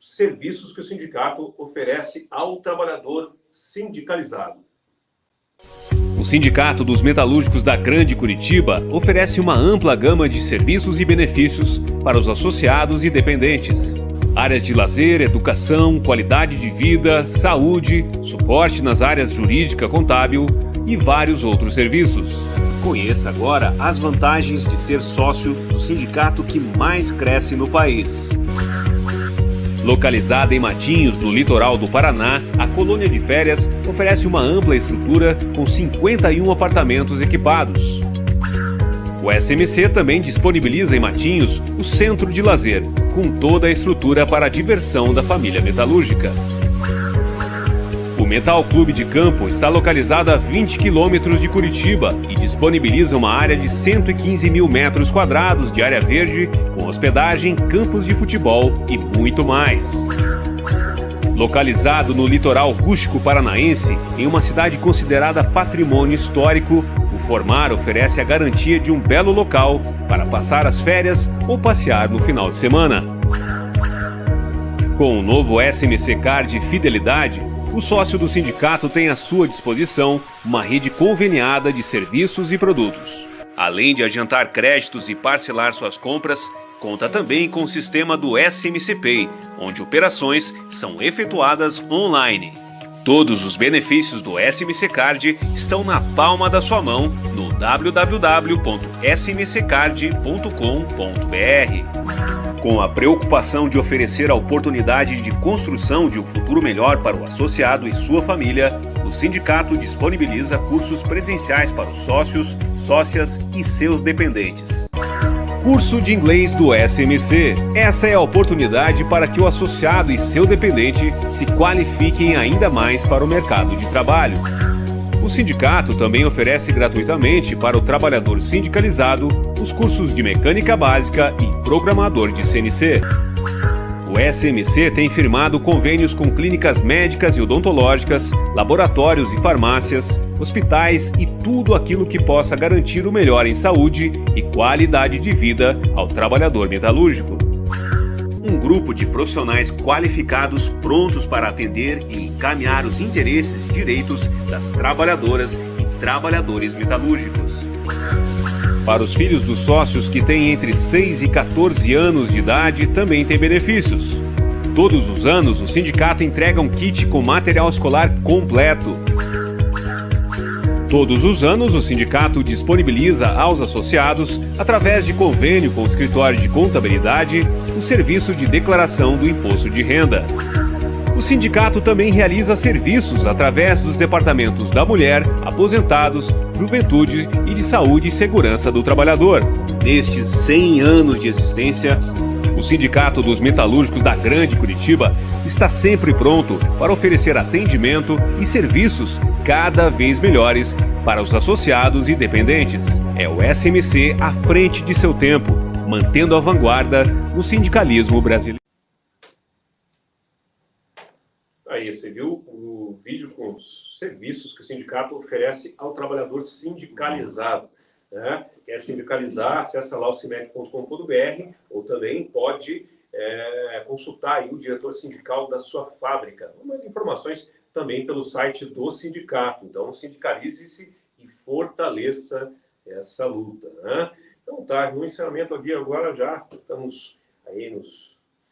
serviços que o sindicato oferece ao trabalhador sindicalizado. O Sindicato dos Metalúrgicos da Grande Curitiba oferece uma ampla gama de serviços e benefícios para os associados e dependentes. Áreas de lazer, educação, qualidade de vida, saúde, suporte nas áreas jurídica, contábil e vários outros serviços. Conheça agora as vantagens de ser sócio do sindicato que mais cresce no país. Localizada em Matinhos, no litoral do Paraná, a colônia de férias oferece uma ampla estrutura com 51 apartamentos equipados. O SMC também disponibiliza em Matinhos o centro de lazer, com toda a estrutura para a diversão da família metalúrgica. O Metal Clube de Campo está localizado a 20 quilômetros de Curitiba e disponibiliza uma área de 115 mil metros quadrados de área verde, com hospedagem, campos de futebol e muito mais. Localizado no litoral rústico paranaense, em uma cidade considerada patrimônio histórico, o Formar oferece a garantia de um belo local para passar as férias ou passear no final de semana. Com o novo SMC Card Fidelidade, o sócio do sindicato tem à sua disposição uma rede conveniada de serviços e produtos. Além de adiantar créditos e parcelar suas compras, conta também com o sistema do SMC Pay, onde operações são efetuadas online. Todos os benefícios do SMC Card estão na palma da sua mão no www.smccard.com.br. Com a preocupação de oferecer a oportunidade de construção de um futuro melhor para o associado e sua família, o sindicato disponibiliza cursos presenciais para os sócios, sócias e seus dependentes. Curso de inglês do SMC. Essa é a oportunidade para que o associado e seu dependente se qualifiquem ainda mais para o mercado de trabalho. O sindicato também oferece gratuitamente para o trabalhador sindicalizado os cursos de mecânica básica e programador de CNC. O SMC tem firmado convênios com clínicas médicas e odontológicas, laboratórios e farmácias, hospitais e tudo aquilo que possa garantir o melhor em saúde e qualidade de vida ao trabalhador metalúrgico. Um grupo de profissionais qualificados prontos para atender e encaminhar os interesses e direitos das trabalhadoras e trabalhadores metalúrgicos. Para os filhos dos sócios que têm entre 6 e 14 anos de idade, também tem benefícios. Todos os anos, o sindicato entrega um kit com material escolar completo. Todos os anos, o sindicato disponibiliza aos associados, através de convênio com o escritório de contabilidade, o serviço de declaração do imposto de renda. O sindicato também realiza serviços através dos departamentos da mulher, aposentados, juventude e de saúde e segurança do trabalhador. Nestes 100 anos de existência, o Sindicato dos Metalúrgicos da Grande Curitiba está sempre pronto para oferecer atendimento e serviços cada vez melhores para os associados e dependentes. É o SMC à frente de seu tempo, mantendo a vanguarda no sindicalismo brasileiro. Aí, você viu o vídeo com os serviços que o sindicato oferece ao trabalhador sindicalizado. Né? Quer sindicalizar, acessa lá o cimec.com.br ou também pode consultar aí o diretor sindical da sua fábrica. Mais informações também pelo site do sindicato. Então, sindicalize-se e fortaleça essa luta. Né? Então, tá, no encerramento aqui agora já estamos aí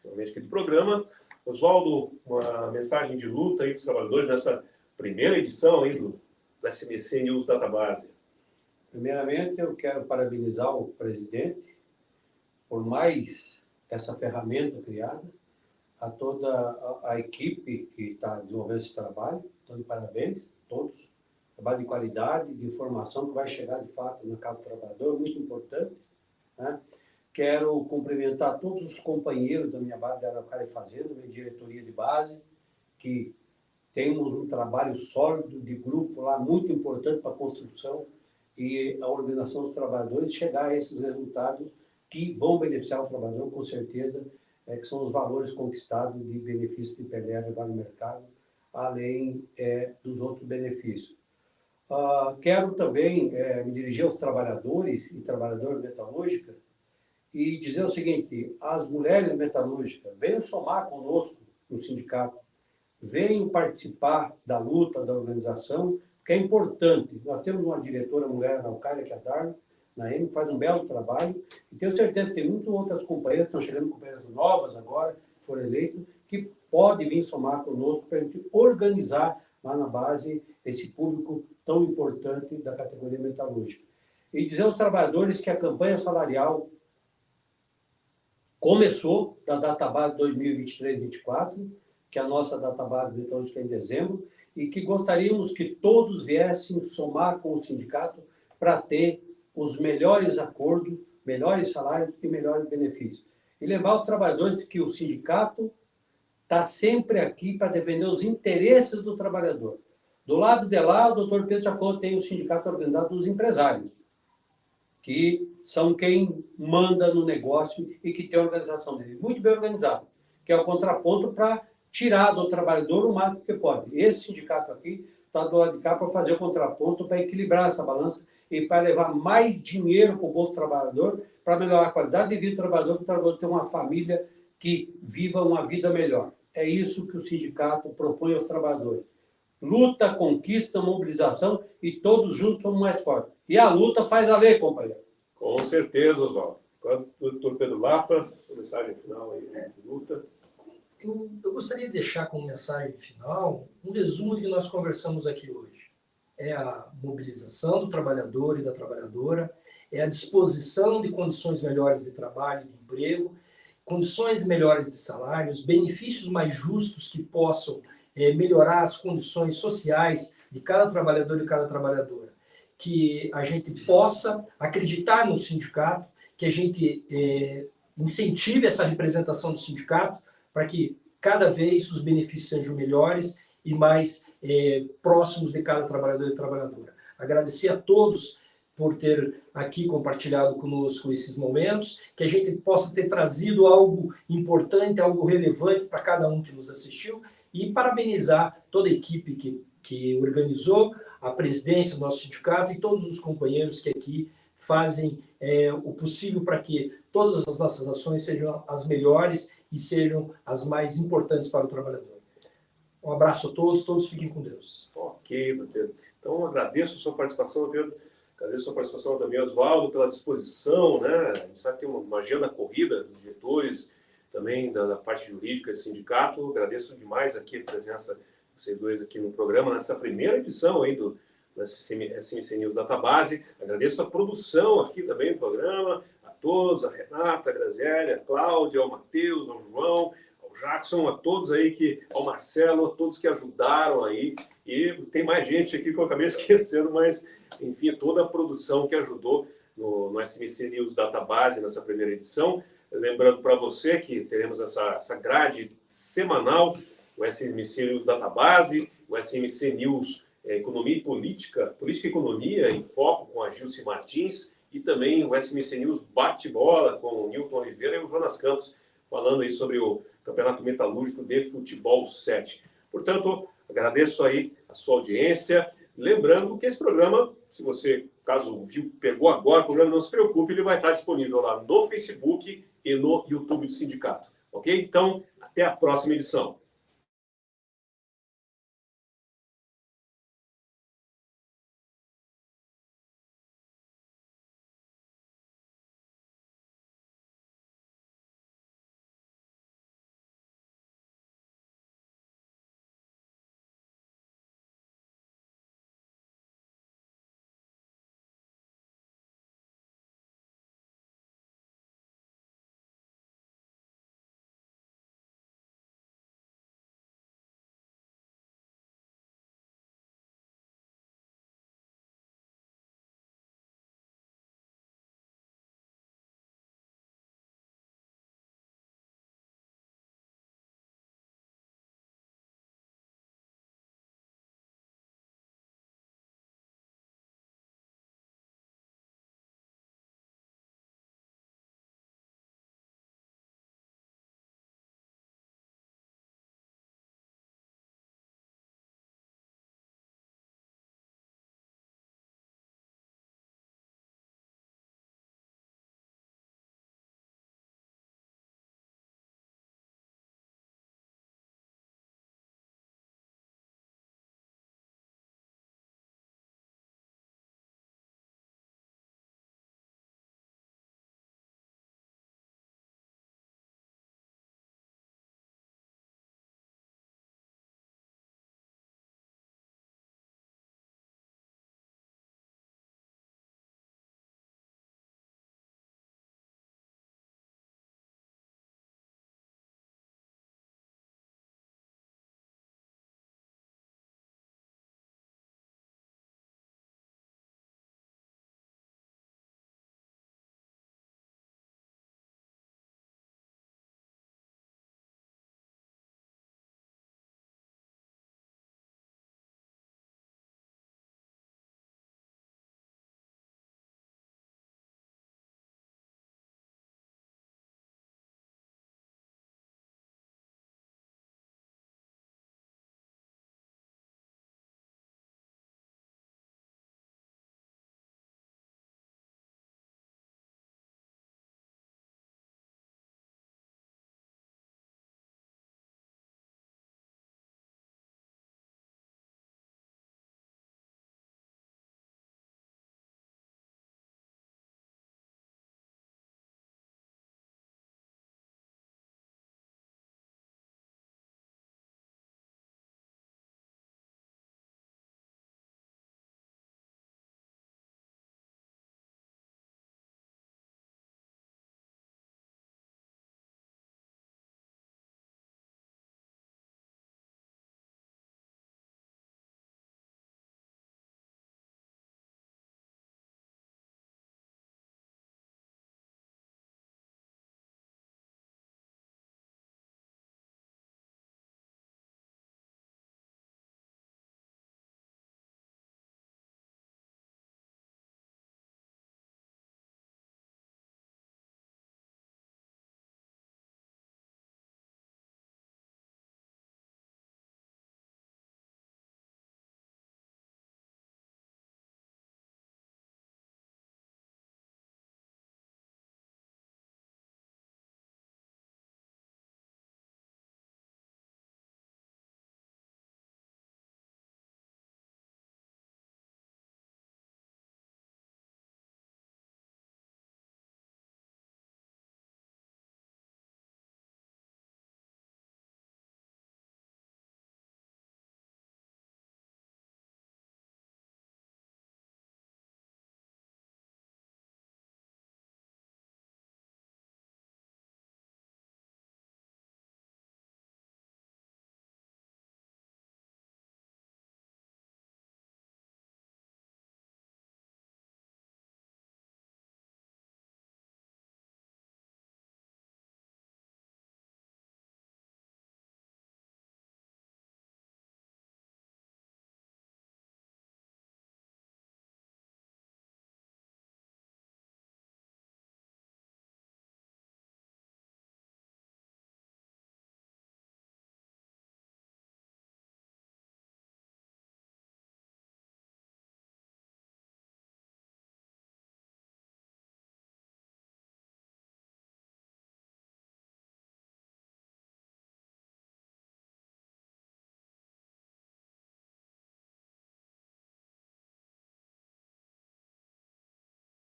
finalmente aqui do programa. Oswaldo, uma mensagem de luta aí para os trabalhadores nessa primeira edição aí do SMC News Database. Primeiramente, eu quero parabenizar o presidente por mais essa ferramenta criada, a toda a equipe que está desenvolvendo esse trabalho. Então, de parabéns a todos. Trabalho de qualidade, de informação que vai chegar de fato na casa do trabalhador, muito importante. Né? Quero cumprimentar todos os companheiros da minha base de Araucária e Fazenda, minha diretoria de base, que temos um trabalho sólido de grupo lá, muito importante para a construção e a organização dos trabalhadores, chegar a esses resultados que vão beneficiar o trabalhador, com certeza, que são os valores conquistados de benefício de PLR e Vale Mercado, além dos outros benefícios. Quero também me dirigir aos trabalhadores e trabalhadoras metalúrgicas e dizer o seguinte: as mulheres metalúrgicas venham somar conosco no sindicato, venham participar da luta, da organização, porque é importante. Nós temos uma diretora mulher na Alcália, que é a Darla, na EME, que faz um belo trabalho, e tenho certeza que tem muitas outras companhias, estão chegando companhias novas agora, que foram eleitas, que podem vir somar conosco para a gente organizar lá na base esse público tão importante da categoria metalúrgica. E dizer aos trabalhadores que a campanha salarial começou da database 2023-24, que é a nossa database metalúrgica em dezembro, e que gostaríamos que todos viessem somar com o sindicato para ter os melhores acordos, melhores salários e melhores benefícios. E lembrar os trabalhadores que o sindicato está sempre aqui para defender os interesses do trabalhador. Do lado de lá, o doutor Pedro já falou, tem o sindicato organizado dos empresários, que são quem manda no negócio e que tem a organização dele muito bem organizada, que é o contraponto para tirar do trabalhador o máximo que pode. Esse sindicato aqui está do lado de cá para fazer o contraponto, para equilibrar essa balança e para levar mais dinheiro para o bolso do trabalhador, para melhorar a qualidade de vida do trabalhador, para o trabalhador ter uma família que viva uma vida melhor. É isso que o sindicato propõe aos trabalhadores. Luta, conquista, mobilização e todos juntos somos mais fortes. E a luta faz a lei, companheiro. Com certeza, Oswaldo. Doutor Pedro Lapa, sua mensagem final aí, de luta. Eu gostaria de deixar como mensagem final um resumo do que nós conversamos aqui hoje. É a mobilização do trabalhador e da trabalhadora, é a disposição de condições melhores de trabalho e de emprego, condições melhores de salários, benefícios mais justos que possam melhorar as condições sociais de cada trabalhador e cada trabalhadora. Que a gente possa acreditar no sindicato, que a gente incentive essa representação do sindicato para que cada vez os benefícios sejam melhores e mais próximos de cada trabalhador e trabalhadora. Agradecer a todos por ter aqui compartilhado conosco esses momentos, que a gente possa ter trazido algo importante, algo relevante para cada um que nos assistiu, e parabenizar toda a equipe que organizou, a presidência do nosso sindicato e todos os companheiros que aqui fazem o possível para que todas as nossas ações sejam as melhores e sejam as mais importantes para o trabalhador. Um abraço a todos fiquem com Deus. Ok, Pedro. Então, agradeço a sua participação, Pedro. Agradeço a sua participação também, Oswaldo, pela disposição, né? A gente sabe que tem uma agenda corrida dos diretores, também da parte jurídica do sindicato. Agradeço demais aqui a presença de vocês dois aqui no programa, nessa primeira edição aí do SMC News Database. Agradeço a produção aqui também do programa, a todos, a Renata, a Graziele, a Cláudia, ao Matheus, ao João, ao Jackson, a todos aí, ao Marcelo, a todos que ajudaram aí. E tem mais gente aqui que eu acabei esquecendo, mas, enfim, toda a produção que ajudou no SMC News Database nessa primeira edição. Lembrando para você que teremos essa grade semanal, o SMC News Database, o SMC News Economia e Política e Economia em Foco com a Gilce Martins, e também o SMC News Bate-Bola com o Nilton Oliveira e o Jonas Campos, falando aí sobre o Campeonato Metalúrgico de Futebol 7. Portanto, agradeço aí a sua audiência. Lembrando que esse programa, se você, caso pegou agora o programa, não se preocupe, ele vai estar disponível lá no Facebook e no YouTube do Sindicato. Ok? Então, até a próxima edição.